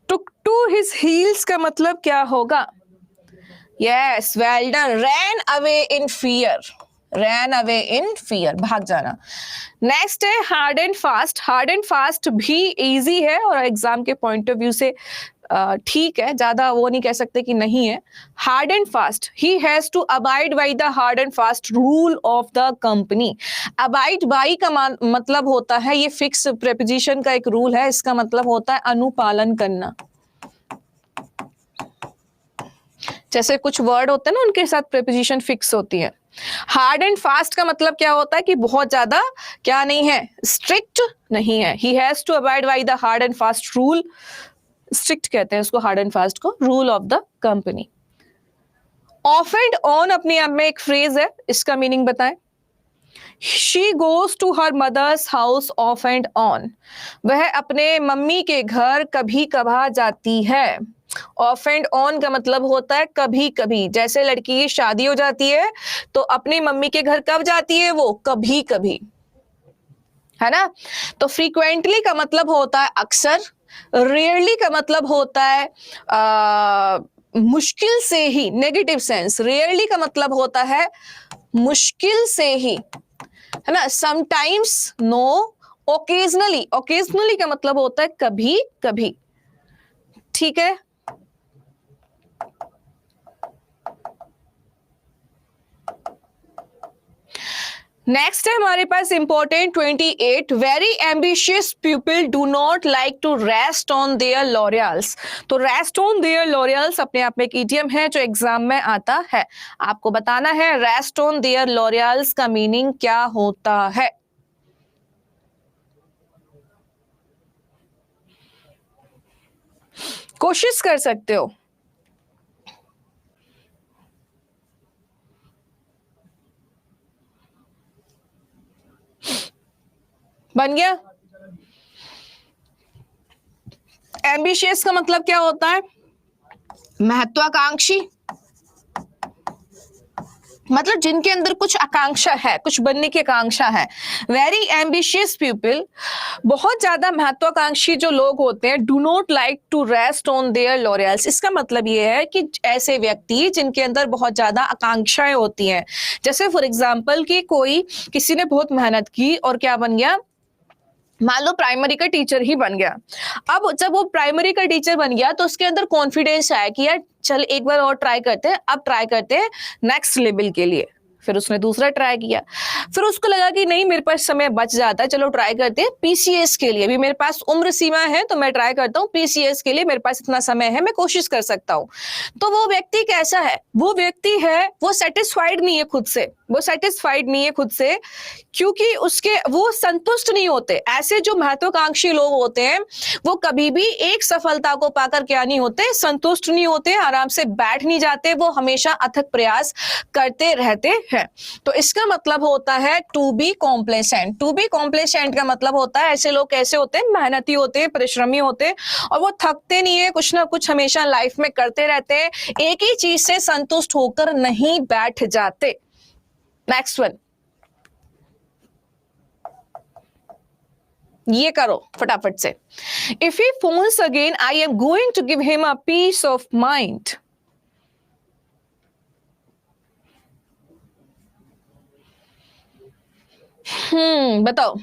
टुक टू हिज हील्स का मतलब क्या होगा। Yes, well done. Ran away in fear, ran away in fear, भाग जाना। नेक्स्ट है hard and fast. Hard and fast भी इजी है और एग्जाम के पॉइंट ऑफ व्यू से ठीक है, ज्यादा वो नहीं कह सकते कि नहीं है। Hard and fast, he has to abide by the hard and fast rule of the company. Abide by का मतलब होता है, ये फिक्स प्रेपोजिशन का एक रूल है, इसका मतलब होता है अनुपालन करना। जैसे कुछ वर्ड होते हैं ना, उनके साथ प्रेपोजिशन फिक्स होती है। हार्ड एंड फास्ट का मतलब क्या होता है कि बहुत ज्यादा क्या नहीं है, स्ट्रिक्ट नहीं है। He has to abide by the hard and fast rule, strict कहते हैं उसको, हार्ड एंड फास्ट को, rule of the company. Off and on अपने आप में एक फ्रेज है, इसका मीनिंग बताएं। She goes to her mother's house off and on. वह अपने मम्मी के घर कभी कभार जाती है। ऑफ एंड ऑन का मतलब होता है कभी कभी। जैसे लड़की की शादी हो जाती है तो अपनी मम्मी के घर कब जाती है वो, कभी कभी, है ना। तो फ्रीक्वेंटली का मतलब होता है अक्सर। रेयरली का मतलब होता है मुश्किल से ही, नेगेटिव सेंस। रेयरली का मतलब होता है मुश्किल से ही, है ना। Sometimes, no. ओकेजनली, ओकेजनली का मतलब होता है कभी कभी, ठीक है। नेक्स्ट है हमारे पास important 28। Very ambitious people do not like to rest on their laurels. तो रेस्ट ऑन देयर लॉरियल्स अपने आप में एक इडियम है जो एग्जाम में आता है। आपको बताना है रेस्ट ऑन देयर लॉरियल्स का मीनिंग क्या होता है। कोशिश कर सकते हो। बन गया। एम्बिशियस का मतलब क्या होता है, महत्वाकांक्षी मतलब जिनके अंदर कुछ आकांक्षा है, कुछ बनने की आकांक्षा है। वेरी एम्बिशियस पीपल, बहुत ज्यादा महत्वाकांक्षी जो लोग होते हैं, do not like to rest on their laurels. इसका मतलब ये है कि ऐसे व्यक्ति जिनके अंदर बहुत ज्यादा आकांक्षाएं होती हैं, जैसे फॉर एग्जाम्पल कि कोई किसी ने बहुत मेहनत की और क्या बन गया, मान लो प्राइमरी का टीचर ही बन गया। अब जब वो प्राइमरी का टीचर बन गया तो उसके अंदर कॉन्फिडेंस आया कि यार चल एक बार और ट्राई करते हैं, अब ट्राई करते हैं नेक्स्ट लेवल के लिए। फिर उसने दूसरा ट्राई किया, फिर उसको लगा कि नहीं मेरे पास समय बच जाता है, चलो ट्राई करते हैं पीसीएस के लिए भी, मेरे पास उम्र सीमा है तो मैं ट्राई करता हूँ पीसीएस के लिए, मेरे पास इतना समय है, मैं कोशिश कर सकता हूँ। तो वो व्यक्ति कैसा है, वो व्यक्ति है वो सेटिस्फाइड नहीं है खुद से, वो सेटिस्फाइड नहीं है खुद से, क्योंकि उसके वो संतुष्ट नहीं होते। ऐसे जो महत्वाकांक्षी लोग होते हैं वो कभी भी एक सफलता को पाकर क्या नहीं होते, संतुष्ट नहीं होते, आराम से बैठ नहीं जाते, वो हमेशा अथक प्रयास करते रहते हैं। तो इसका मतलब होता है to be complacent. To be complacent का मतलब होता है ऐसे लोग कैसे होते हैं, मेहनती होते हैं, परिश्रमी होते हैं, और वो थकते नहीं है, कुछ ना कुछ हमेशा लाइफ में करते रहते हैं, एक ही चीज से संतुष्ट होकर नहीं बैठ जाते। नेक्स्ट वन, ये करो फटाफट से। If he phones again I am going to give him a piece of mind. बताओ।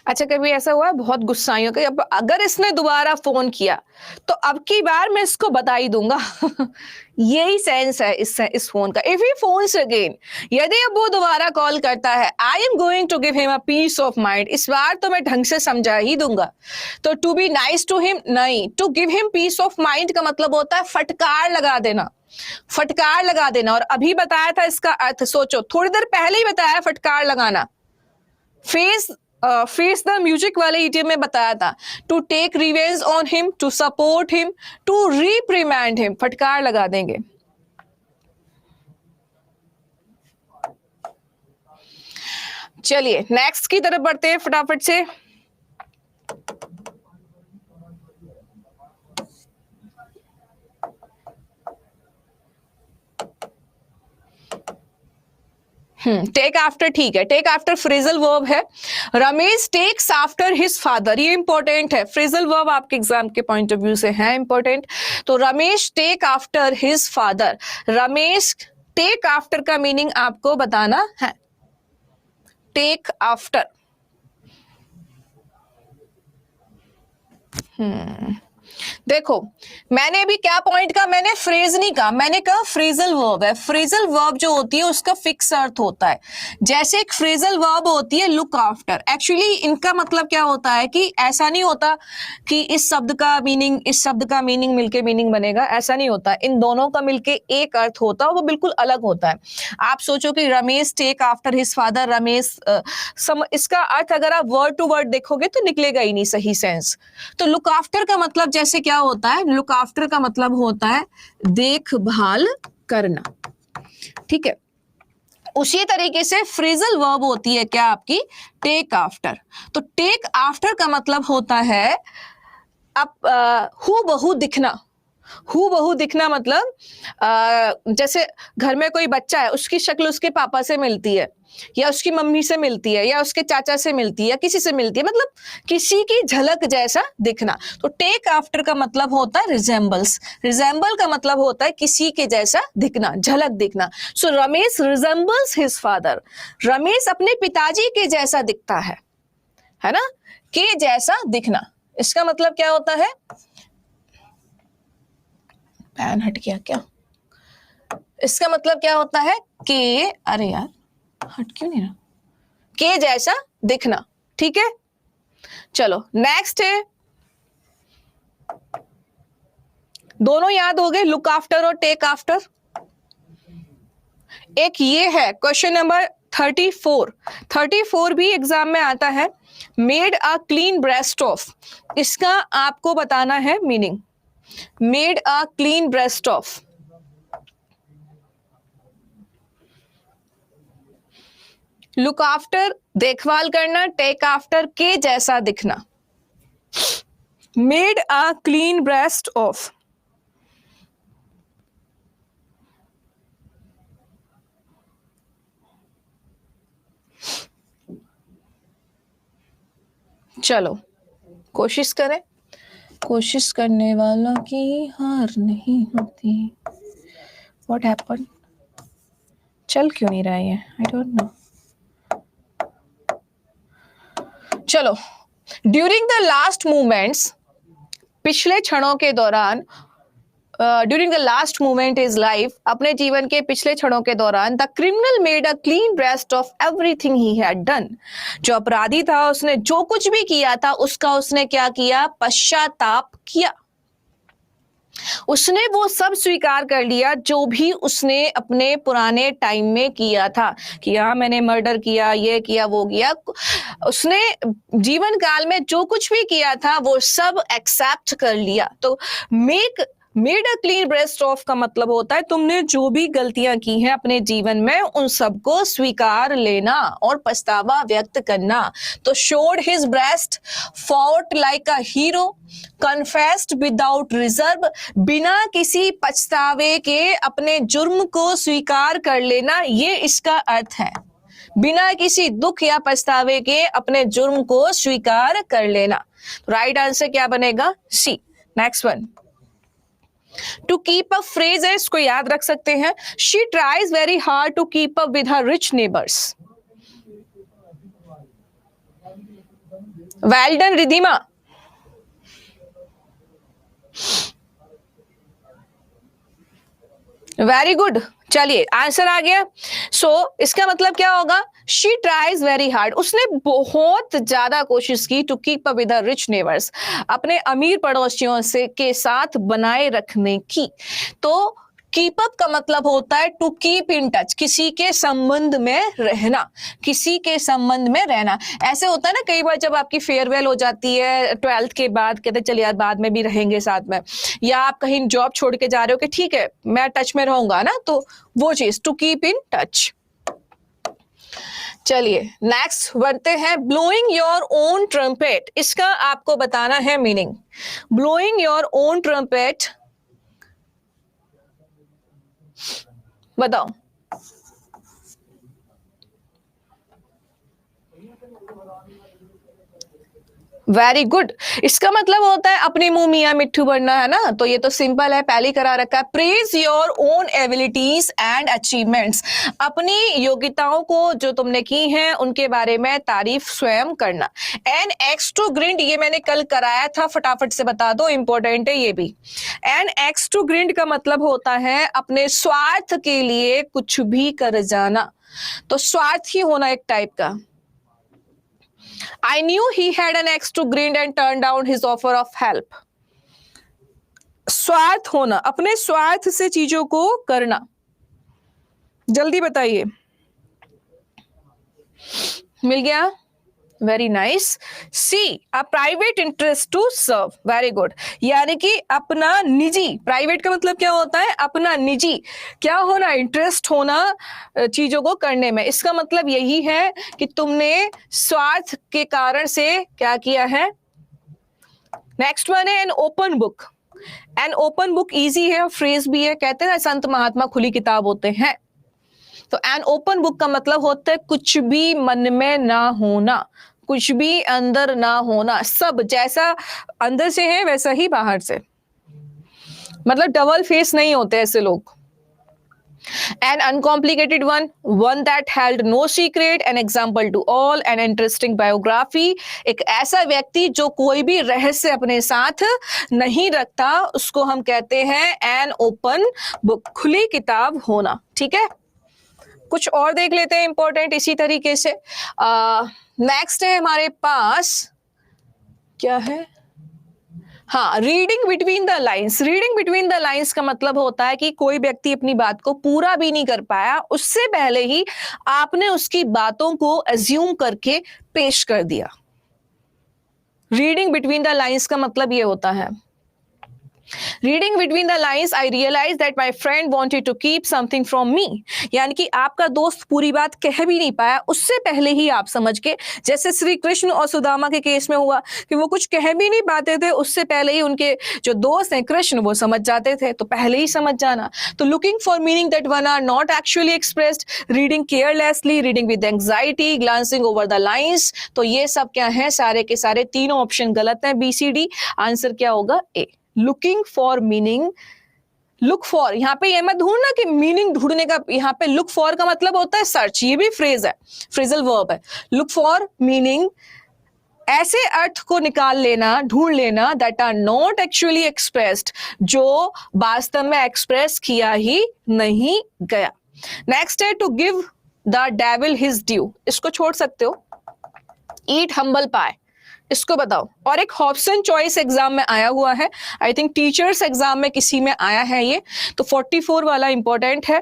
अच्छा, कभी ऐसा हुआ है बहुत गुस्साई हो गई, अब अगर इसने दोबारा फोन किया तो अब की बार मैं इसको बता ही दूंगा। यही सेंस है इस फोन का। इफ ही फोन्स अगेन, यदि अब वो दोबारा कॉल करता है, I am going to give him a piece of mind, इस बार तो मैं ढंग से समझा ही दूंगा। तो to be nice to him नहीं, to give him piece of mind का मतलब होता है फटकार लगा देना, फटकार लगा देना। और अभी बताया था इसका अर्थ, सोचो थोड़ी देर पहले ही बताया फटकार लगाना। फेस द म्यूजिक वाले ईडियम में बताया था, to take revenge on him, to support him, to reprimand him, फटकार लगा देंगे। चलिए नेक्स्ट की तरफ बढ़ते हैं फटाफट से। टेक आफ्टर, ठीक है, टेक आफ्टर फ्रेजल वर्ब है। Ramesh takes after his father, ये इंपॉर्टेंट है, फ्रेजल वर्ब आपके एग्जाम के पॉइंट ऑफ व्यू से है इंपॉर्टेंट। तो Ramesh take after his father, Ramesh take after का मीनिंग आपको बताना है। टेक आफ्टर, देखो मैंने अभी क्या पॉइंट कहा, मैंने फ्रेज नहीं कहा, मैंने कहा फ्रेजल वर्ब है। फ्रेजल वर्ब जो होती है उसका फिक्स अर्थ होता है। जैसे एक फ्रेजल वर्ब होती है लुक आफ्टर, एक्चुअली इनका मतलब क्या होता है कि ऐसा नहीं होता कि इस शब्द का मीनिंग इस शब्द का मीनिंग मिलके मीनिंग बनेगा, ऐसा नहीं होता। इन दोनों का मिलके एक अर्थ होता है, वो बिल्कुल अलग होता है। आप सोचो कि Ramesh take after his father, Ramesh इसका अर्थ अगर आप वर्ड टू वर्ड देखोगे तो निकलेगा ही नहीं सही सेंस। तो लुक आफ्टर का मतलब जैसे क्या होता है, लुक आफ्टर का मतलब होता है देखभाल करना, ठीक है। उसी तरीके से फ्रेजल वर्ब होती है क्या आपकी, टेक आफ्टर। तो टेक आफ्टर का मतलब होता है अब हू बहू दिखना। हू बहू दिखना मतलब जैसे घर में कोई बच्चा है, उसकी शक्ल उसके पापा से मिलती है, या उसकी मम्मी से मिलती है, या उसके चाचा से मिलती है, या किसी से मिलती है, मतलब किसी की झलक जैसा दिखना। तो टेक आफ्टर का मतलब होता है रिजेंबल्स। रिजेंबल का मतलब होता है किसी के जैसा दिखना, झलक दिखना। So Ramesh resembles his father, Ramesh अपने पिताजी के जैसा दिखता है ना, के जैसा दिखना। इसका मतलब क्या होता है, पैन हट गया क्या, इसका मतलब क्या होता है कि, अरे यार हट क्यों नहीं रहा, के जैसा दिखना, ठीक है। चलो नेक्स्ट है, दोनों याद हो गए, लुक आफ्टर और टेक आफ्टर। एक ये है क्वेश्चन नंबर 34 भी एग्जाम में आता है, made a clean breast of, इसका आपको बताना है meaning. Made a clean breast of, look after देखभाल करना, टेक आफ्टर के जैसा दिखना, made a clean breast of, चलो कोशिश करें, कोशिश करने वालों की हार नहीं होती। व्हाट हैपन, चल क्यों नहीं रहा है, आई डोंट नो। चलो, ड्यूरिंग द लास्ट मोमेंट्स, पिछले क्षणों के दौरान, during the last moment is life, अपने जीवन के पिछले क्षणों के दौरान, the criminal made a clean breast of everything he had done, जो अपराधी था उसने जो कुछ भी किया था उसका उसने क्या किया, पश्चाताप किया। उसने वो सब स्वीकार कर लिया जो भी उसने अपने पुराने टाइम में किया था, कि हाँ मैंने मर्डर किया, ये किया, वो किया। उसने जीवन काल में जो कुछ भी किया था वो सब एक्सेप्ट कर लिया। तो made a clean breast of का मतलब होता है तुमने जो भी गलतियां की हैं अपने जीवन में उन सबको स्वीकार लेना और पछतावा व्यक्त करना। तो showed his breast, fought like a hero, confessed without reserve, बिना किसी पछतावे के अपने जुर्म को स्वीकार कर लेना, ये इसका अर्थ है। बिना किसी दुख या पछतावे के अपने जुर्म को स्वीकार कर लेना। राइट आंसर क्या बनेगा, C. Next one, to keep up phrase है, इसको याद रख सकते हैं, she tries very hard to keep up with her rich neighbours. Well done Ridhima, very good. चलिए आंसर आ गया। सो इसका मतलब क्या होगा, शी ट्राइज वेरी हार्ड, उसने बहुत ज्यादा कोशिश की, to keep up with rich neighbours, अपने अमीर पड़ोसियों से के साथ बनाए रखने की। तो कीप अप का मतलब होता है टू कीप इन टच, किसी के संबंध में रहना, किसी के संबंध में रहना। ऐसे होता है ना कई बार जब आपकी फेयरवेल हो जाती है 12th के बाद, कहते चलिए यार बाद में भी रहेंगे साथ में, या आप कहीं जॉब छोड़ के जा रहे हो कि ठीक है मैं टच में रहूंगा ना, तो वो चीज टू कीप इन टच। चलिए नेक्स्ट बढ़ते हैं, ब्लोइंग योर ओन ट्रम्पेट, इसका आपको बताना है meaning. Blowing your own trumpet, बताओ। वेरी गुड, इसका मतलब होता है अपने मुंह मियां मिट्ठू बनना, है ना। तो ये तो सिंपल है, पहले करा रखा है। Praise your own abilities and achievements, अपनी योग्यताओं को जो तुमने की हैं उनके बारे में तारीफ स्वयं करना। एन एक्स टू ग्रिंड, ये मैंने कल कराया था, फटाफट से बता दो, इंपॉर्टेंट है ये भी। एन एक्स टू ग्रिंड का मतलब होता है अपने स्वार्थ के लिए कुछ भी कर जाना, तो स्वार्थ ही होना एक टाइप का। I knew he had an axe to grind and turned down his offer of help. स्वार्थ होना, अपने स्वार्थ से चीजों को करना। जल्दी बताइए, मिल गया, very nice. See, a private interest to serve, very good, यानी कि अपना निजी, प्राइवेट का मतलब क्या होता है, अपना निजी क्या होना, इंटरेस्ट होना चीजों को करने में। इसका मतलब यही है कि तुमने स्वार्थ के कारण से क्या किया है। नेक्स्ट वन है an open book. An open book easy है, फ्रेज भी है, कहते हैं ना संत महात्मा खुली किताब होते हैं। तो एन ओपन बुक का मतलब होता है कुछ भी मन में ना होना, कुछ भी अंदर ना होना, सब जैसा अंदर से है वैसा ही बाहर से, मतलब डबल फेस नहीं होते ऐसे लोग। An uncomplicated one that held no secret, an example to all, an interesting biography, एक ऐसा व्यक्ति जो कोई भी रहस्य अपने साथ नहीं रखता, उसको हम कहते हैं an open book, खुली किताब होना। ठीक है, कुछ और देख लेते हैं इंपॉर्टेंट इसी तरीके से। नेक्स्ट है हमारे पास, क्या है, हाँ, reading between the lines. Reading between the lines का मतलब होता है कि कोई व्यक्ति अपनी बात को पूरा भी नहीं कर पाया, उससे पहले ही आपने उसकी बातों को अज्यूम करके पेश कर दिया। रीडिंग बिटवीन द लाइंस का मतलब ये होता है। Reading between the lines I realise that my friend wanted to keep something from me, यानी कि आपका दोस्त पूरी बात कह भी नहीं पाया, उससे पहले ही आप समझ के, जैसे श्री कृष्ण और सुदामा के केस में हुआ कि वो कुछ कह भी नहीं पाते थे, उससे पहले ही उनके जो दोस्त हैं कृष्ण वो समझ जाते थे, तो पहले ही समझ जाना। तो looking for meaning that one are not actually expressed, reading carelessly, reading with anxiety, glancing over the lines, तो ये सब क्या है, सारे के सारे तीनों ऑप्शन गलत हैं, BCD। आंसर क्या होगा? A. Looking for meaning, look for, यहाँ पे ये मत ढूंढना कि मीनिंग ढूंढने का, यहाँ पे लुक फॉर का मतलब होता है सर्च, ये भी फ्रेज है, फ्रेजल वर्ब है। लुक फॉर मीनिंग, ऐसे अर्थ को निकाल लेना, ढूंढ लेना that are not actually expressed, जो वास्तव में एक्सप्रेस किया ही नहीं गया। नेक्स्ट है to give the devil his due, इसको छोड़ सकते हो। ईट हम्बल पाए, इसको बताओ। और एक हॉब्सन चॉइस एग्जाम में आया हुआ है, आई थिंक टीचर्स एग्जाम में किसी में आया है ये, तो 44 वाला इंपॉर्टेंट है।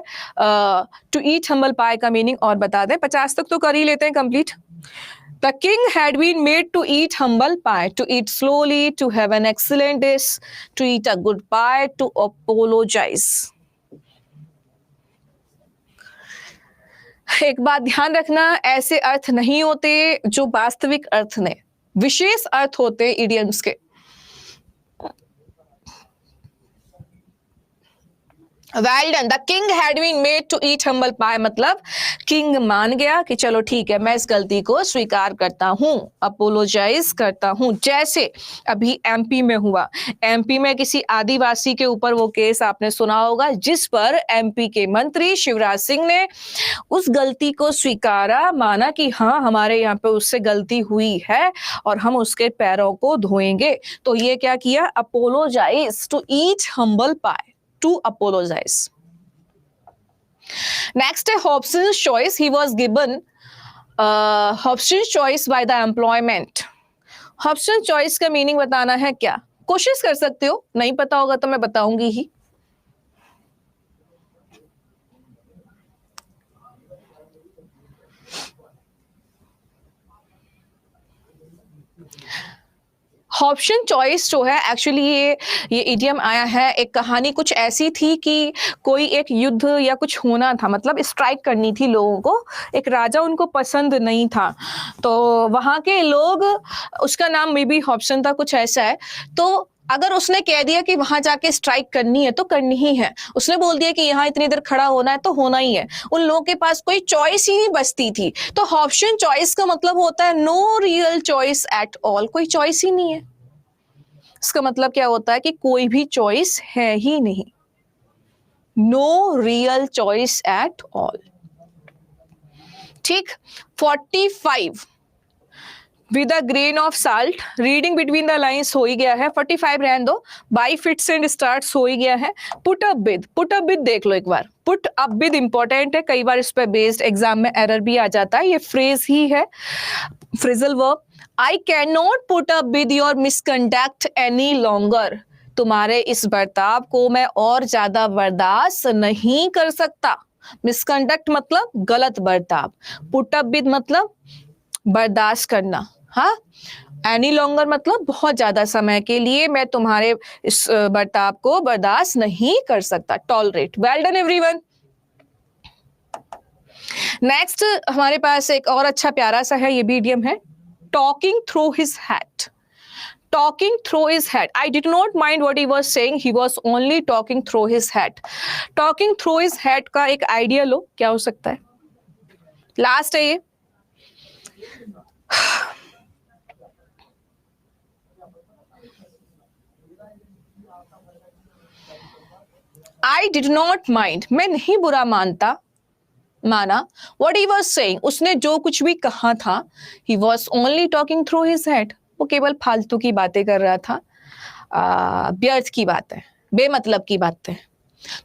टू ईट हम्बल पाए का मीनिंग और बता दें, 50 तक तो कर ही लेते हैं complete. The king had been made to eat humble pie, to eat slowly, to have an excellent dish, to eat a good pie, to apologize. एक बात ध्यान रखना, ऐसे अर्थ नहीं होते जो वास्तविक अर्थ ने, विशेष अर्थ होते इडियम्स के। Well done. The king had been made to eat humble pie, मतलब किंग मान गया कि चलो ठीक है मैं इस गलती को स्वीकार करता हूँ, अपोलोजाइज करता हूँ। जैसे अभी MP में हुआ, MP में किसी आदिवासी के ऊपर वो केस आपने सुना होगा, जिस पर MP के मंत्री शिवराज सिंह ने उस गलती को स्वीकारा, माना कि हाँ हमारे यहाँ पे उससे गलती हुई है और हम उसके पैरों को धोएंगे। तो ये क्या किया? Apologise, to eat humble pie, to apologize. Next, Hobson's choice. He was given Hobson's choice by the employment. Hobson's choice का मीनिंग बताना है क्या? कोशिश कर सकते हो, नहीं पता होगा तो मैं बताऊंगी ही। ऑप्शन चॉइस जो है, एक्चुअली ये इडियम आया है, एक कहानी कुछ ऐसी थी कि कोई एक युद्ध या कुछ होना था, मतलब स्ट्राइक करनी थी लोगों को, एक राजा उनको पसंद नहीं था, तो वहां के लोग, उसका नाम मे बी हॉब्सन था, कुछ ऐसा है। तो अगर उसने कह दिया कि वहां जाके स्ट्राइक करनी है तो करनी ही है, उसने बोल दिया कि यहाँ इतनी देर खड़ा होना है तो होना ही है, उन लोगों के पास कोई चॉइस ही नहीं बचती थी। तो ऑप्शन चॉइस का मतलब होता है no real choice at all, कोई चॉइस ही नहीं है। इसका मतलब क्या होता है कि कोई भी चॉइस है ही नहीं, no real choice at all. ठीक, 45 with a grain of salt, reading between the lines हो ही गया है, 45 रहने दो, बाई फिट्स एंड स्टार्ट्स हो ही गया है। Put up with, put up with देख लो एक बार, पुट अप विद इंपॉर्टेंट है, कई बार इस पर बेस्ड एग्जाम में एरर भी आ जाता है, ये फ्रेज ही है, phrasal verb. I can not put up with your misconduct any longer, तुम्हारे इस बर्ताव को मैं और ज्यादा बर्दाश्त नहीं कर सकता। मिसकंडक्ट मतलब गलत बर्ताव, पुट अप विद मतलब बर्दाश्त करना, हाँ, एनी लॉन्गर मतलब बहुत ज्यादा समय के लिए मैं तुम्हारे इस बर्ताव को बर्दाश्त नहीं कर सकता, tolerate. Well done everyone. Next हमारे पास एक और अच्छा प्यारा सा है, ये भी इडियम है, talking through his hat. Talking through his hat. I did not mind what he was saying. He was only talking through his hat. Talking through his hat का एक आइडिया लो, क्या हो सकता है? लास्ट है ये, I did not mind, मैं नहीं बुरा माना what he was saying, उसने जो कुछ भी कहा था, he was only talking through his head, वो केवल फालतू की बातें कर रहा था, व्यर्थ की बातें, बेमतलब की बातें।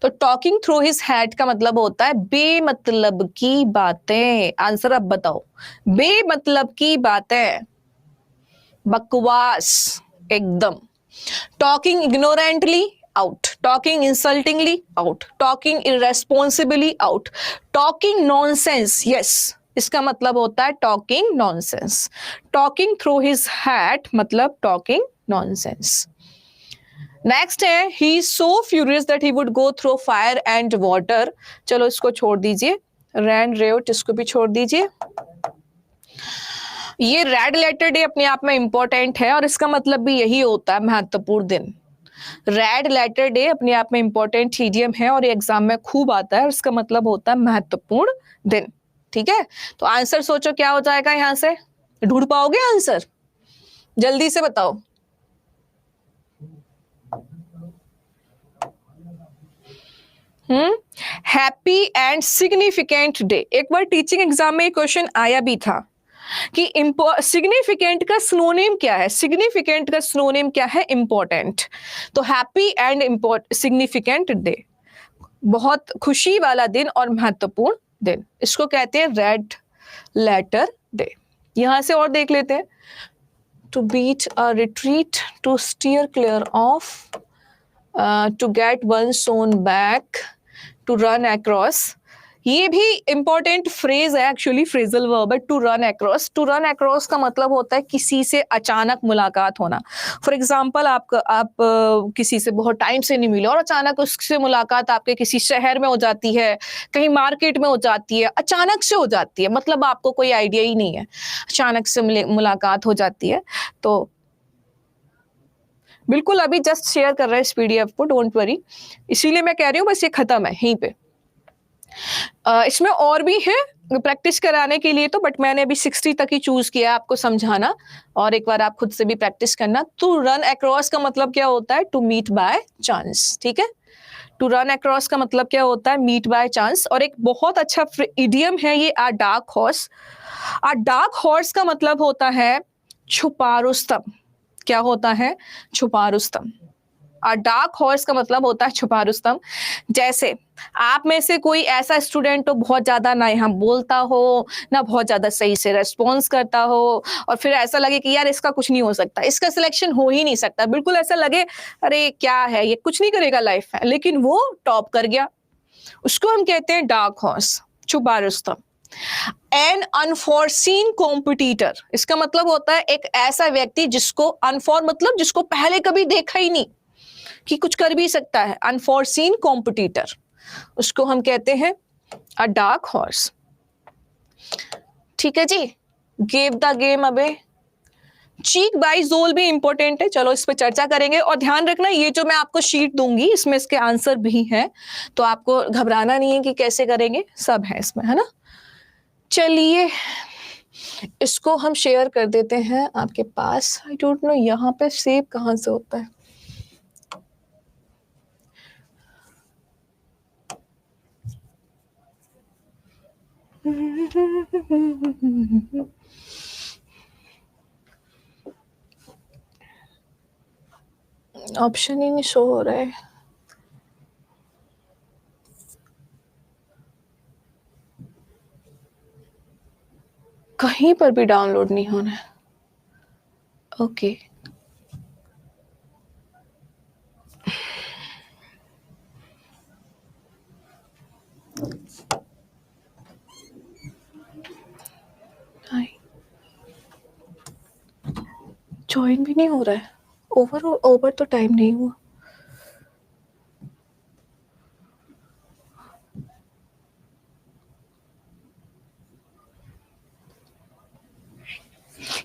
तो टॉकिंग थ्रू हिज हेड का मतलब होता है बेमतलब की बातें। आंसर अब बताओ, बेमतलब की बातें, बकवास एकदम। Talking ignorantly, out. Talking insultingly, out. Talking irresponsibly, out. Talking nonsense, yes, इसका मतलब होता है talking nonsense. Talking through his hat मतलब टॉकिंग नॉनसेंस। नेक्स्ट है he is so furious that he would go through fire and water. चलो इसको छोड़ दीजिए, रैंड रेउट इसको भी छोड़ दीजिए। ये रेड लेटर डे अपने आप में इंपॉर्टेंट है और इसका मतलब भी यही होता है महत्वपूर्ण दिन। रेड लेटर डे अपने आप में इंपॉर्टेंट इडियम है और ये एग्जाम में खूब आता है और इसका मतलब होता है महत्वपूर्ण दिन। ठीक है, तो आंसर सोचो क्या हो जाएगा, यहां से ढूंढ पाओगे आंसर? जल्दी से बताओ। Happy and significant day. एक बार टीचिंग एग्जाम में क्वेश्चन आया भी था कि सिग्निफिकेंट का सिनोनिम क्या है। सिग्निफिकेंट का सिनोनिम क्या है? इंपॉर्टेंट। तो हैप्पी एंड सिग्निफिकेंट डे, बहुत खुशी वाला दिन और महत्वपूर्ण दिन, इसको कहते हैं रेड लेटर डे। यहां से और देख लेते हैं। To beat a retreat, to steer clear of, to get one's own back, to run across. ये भी इंपॉर्टेंट फ्रेज है, एक्चुअली फ्रेजल वर्ब है। To run across, to run across का मतलब होता है किसी से अचानक मुलाकात होना। फॉर एग्जांपल आप किसी से बहुत टाइम से नहीं मिले और अचानक उससे मुलाकात आपके किसी शहर में हो जाती है, कहीं मार्केट में हो जाती है, अचानक से हो जाती है, मतलब आपको कोई आइडिया ही नहीं है, अचानक से मुलाकात हो जाती है। तो बिल्कुल अभी जस्ट शेयर कर रहे हैं इस पीडीएफ को, डोंट वरी, इसीलिए मैं कह रही हूँ बस ये खत्म है यहीं पे। इसमें और भी है प्रैक्टिस कराने के लिए तो, बट मैंने अभी 60 तक ही चूज किया आपको समझाना, और एक बार आप खुद से भी प्रैक्टिस करना। टू रन अक्रॉस का मतलब क्या होता है? To meet by chance. ठीक है, टू रन अक्रॉस का मतलब क्या होता है? Meet by chance. और एक बहुत अच्छा इडियम है ये, a dark horse. A dark horse का मतलब होता है छुपा रुस्तम। क्या होता है? छुपा रुस्तम। और डार्क हॉर्स का मतलब होता है छुपा रुस्तम। जैसे आप में से कोई ऐसा स्टूडेंट हो बहुत ज्यादा ना यहाँ बोलता हो, ना बहुत ज्यादा सही से रेस्पॉन्स करता हो, और फिर ऐसा लगे कि यार इसका कुछ नहीं हो सकता, इसका सिलेक्शन हो ही नहीं सकता, बिल्कुल ऐसा लगे अरे क्या है ये, कुछ नहीं करेगा लाइफ में, लेकिन वो टॉप कर गया, उसको हम कहते हैं डार्क हॉर्स, छुपा रुस्तम। एन अनफोर्सीन कॉम्पिटिटर, इसका मतलब होता है एक ऐसा व्यक्ति जिसको अनफॉर मतलब जिसको पहले कभी देखा ही नहीं कि कुछ कर भी सकता है, अनफोर्सीन कॉम्पिटिटर, उसको हम कहते हैं अ डार्क हॉर्स। ठीक है जी, गेव द गेम। अबे चीक बाई जोल भी इंपॉर्टेंट है, चलो इस पर चर्चा करेंगे। और ध्यान रखना ये जो मैं आपको शीट दूंगी इसमें इसके आंसर भी हैं, तो आपको घबराना नहीं है कि कैसे करेंगे, सब है इसमें, है ना। चलिए इसको हम शेयर कर देते हैं आपके पास। आई डोंट नो यहाँ पे सेव कहाँ से होता है। ऑप्शन ही नहीं शो हो रहा है। कहीं पर भी डाउनलोड नहीं होना है। ओके ज्वाइन भी नहीं हो रहा है। ओवर तो टाइम नहीं हुआ।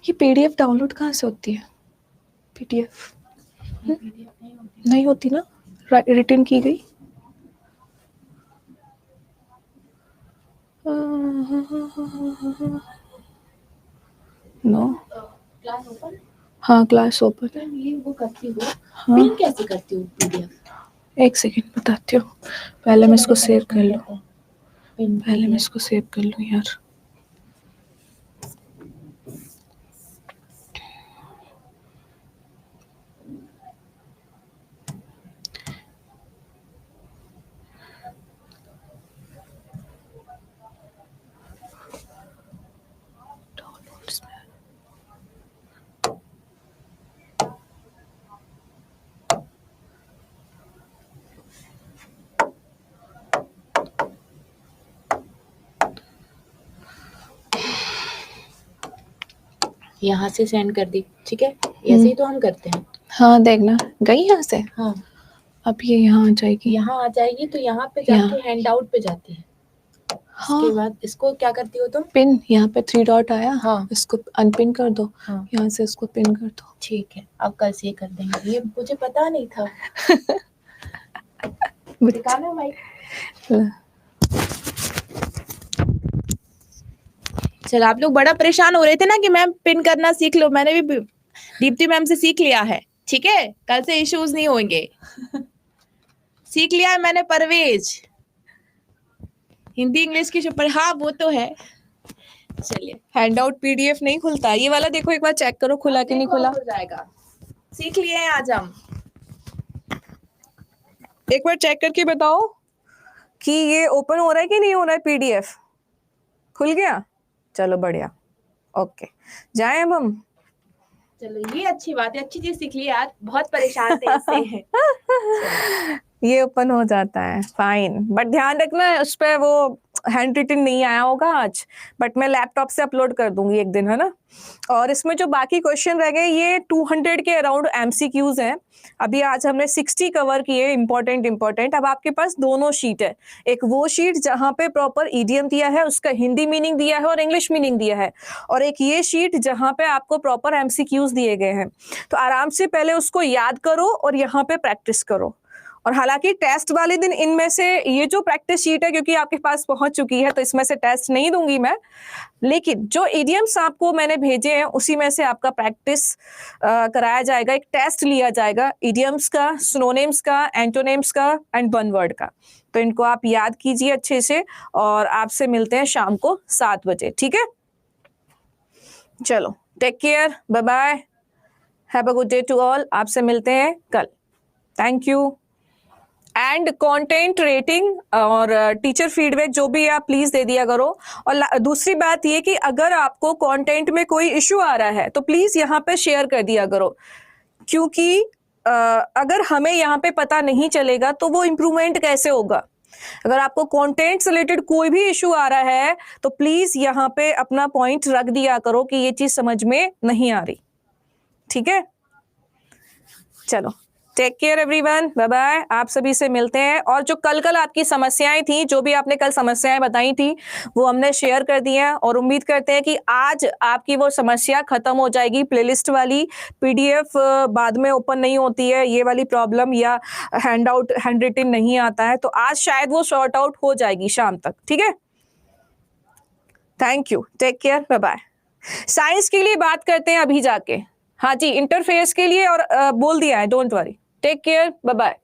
ये पीडीएफ डाउनलोड कहाँ से होती है? पीडीएफ नहीं होती ना, रिटर्न की गई। No class open. हाँ क्लास ओपन। ये वो करती हो, हाँ पिन कैसे करती हो पीडीएफ? एक सेकेंड बताती हूँ, पहले मैं इसको सेव कर लूँ, पिन पहले मैं इसको सेव कर लूँ यार। यहाँ से सेंड कर दी, ठीक है, ऐसे ही तो हम करते हैं। हाँ देखना, गई यहाँ से, हाँ अब ये यहाँ आ जाएगी। यहाँ आ जाएगी तो यहाँ पे यहाँ। जाके हैंड आउट पे जाती है। हाँ इसके बाद इसको क्या करती हो तुम? पिन, यहाँ पे 3 डॉट आया, हाँ इसको अनपिन कर दो, हाँ यहाँ से इसको पिन कर दो। ठीक है, अब कल से ये कर देंगे, ये मुझे पता नहीं था। दिखाना भाई। चल आप लोग बड़ा परेशान हो रहे थे ना कि मैम पिन करना सीख लो, मैंने भी दीप्ति मैम से सीख लिया है, ठीक है, कल से इश्यूज नहीं होंगे। सीख लिया है मैंने परवेज, हिंदी इंग्लिश की पर हाँ वो तो है। चलिए हैंड आउट पीडीएफ नहीं खुलता, ये वाला देखो एक बार चेक करो खुला कि नहीं खुला। हो जाएगा, सीख लिए हैं आज हम। एक बार चेक करके बताओ कि ये ओपन हो रहा है कि नहीं हो रहा है पीडीएफ। खुल गया, चलो बढ़िया, ओके जाएं अब हम। चलो ये अच्छी बात है, अच्छी चीज सीख ली आज, बहुत परेशान थे इससे। ये ओपन हो जाता है, फाइन, बट ध्यान रखना उस पर वो हैंड रिटन नहीं आया होगा आज, बट मैं लैपटॉप से अपलोड कर दूंगी एक दिन, है ना। और इसमें जो बाकी क्वेश्चन रह गए ये 200 के अराउंड एमसीक्यूज हैं। अभी आज हमने 60 कवर किए इंपॉर्टेंट। अब आपके पास दोनों शीट है, एक वो शीट जहां पे प्रॉपर ईडीएम दिया है, उसका हिंदी मीनिंग दिया है और इंग्लिश मीनिंग दिया है, और एक ये शीट जहां पे आपको प्रॉपर एमसीक्यूज दिए गए हैं। तो आराम से पहले उसको याद करो और यहाँ पे प्रैक्टिस करो। और हालांकि टेस्ट वाले दिन इनमें से ये जो प्रैक्टिस शीट है क्योंकि आपके पास पहुंच चुकी है तो इसमें से टेस्ट नहीं दूंगी मैं, लेकिन जो इडियम्स आपको मैंने भेजे हैं उसी में से आपका प्रैक्टिस कराया जाएगा, एक टेस्ट लिया जाएगा इडियम्स का, सिनोनिम्स का, एंटोनिम्स का एंड वन वर्ड का। तो इनको आप याद कीजिए अच्छे से और आपसे मिलते हैं शाम को 7 बजे, ठीक है। चलो take care, bye bye, have a good day to all. आपसे मिलते हैं कल, thank you. And content rating और टीचर फीडबैक जो भी है आप प्लीज दे दिया करो। और दूसरी बात ये कि अगर आपको कंटेंट में कोई इशू आ रहा है तो प्लीज यहाँ पे शेयर कर दिया करो, क्योंकि अगर हमें यहाँ पे पता नहीं चलेगा तो वो इम्प्रूवमेंट कैसे होगा। अगर आपको कंटेंट से रिलेटेड कोई भी इशू आ रहा है तो प्लीज यहाँ पे अपना पॉइंट रख दिया करो कि ये चीज समझ में नहीं आ रही, ठीक है। चलो take care everyone, bye bye, आप सभी से मिलते हैं। और जो कल आपकी समस्याएं थी, जो भी आपने कल समस्याएं बताई थी वो हमने शेयर कर दी हैं और उम्मीद करते हैं कि आज आपकी वो समस्या खत्म हो जाएगी। प्लेलिस्ट वाली पीडीएफ बाद में ओपन नहीं होती है, ये वाली प्रॉब्लम, या हैंड रिटन नहीं आता है, तो आज शायद वो सॉर्ट आउट हो जाएगी शाम तक, ठीक है। Thank you, take care, bye bye. Science के लिए बात करते हैं अभी जाके, हाँ जी, इंटरफेस के लिए और बोल दिया है, don't worry, take care, bye bye.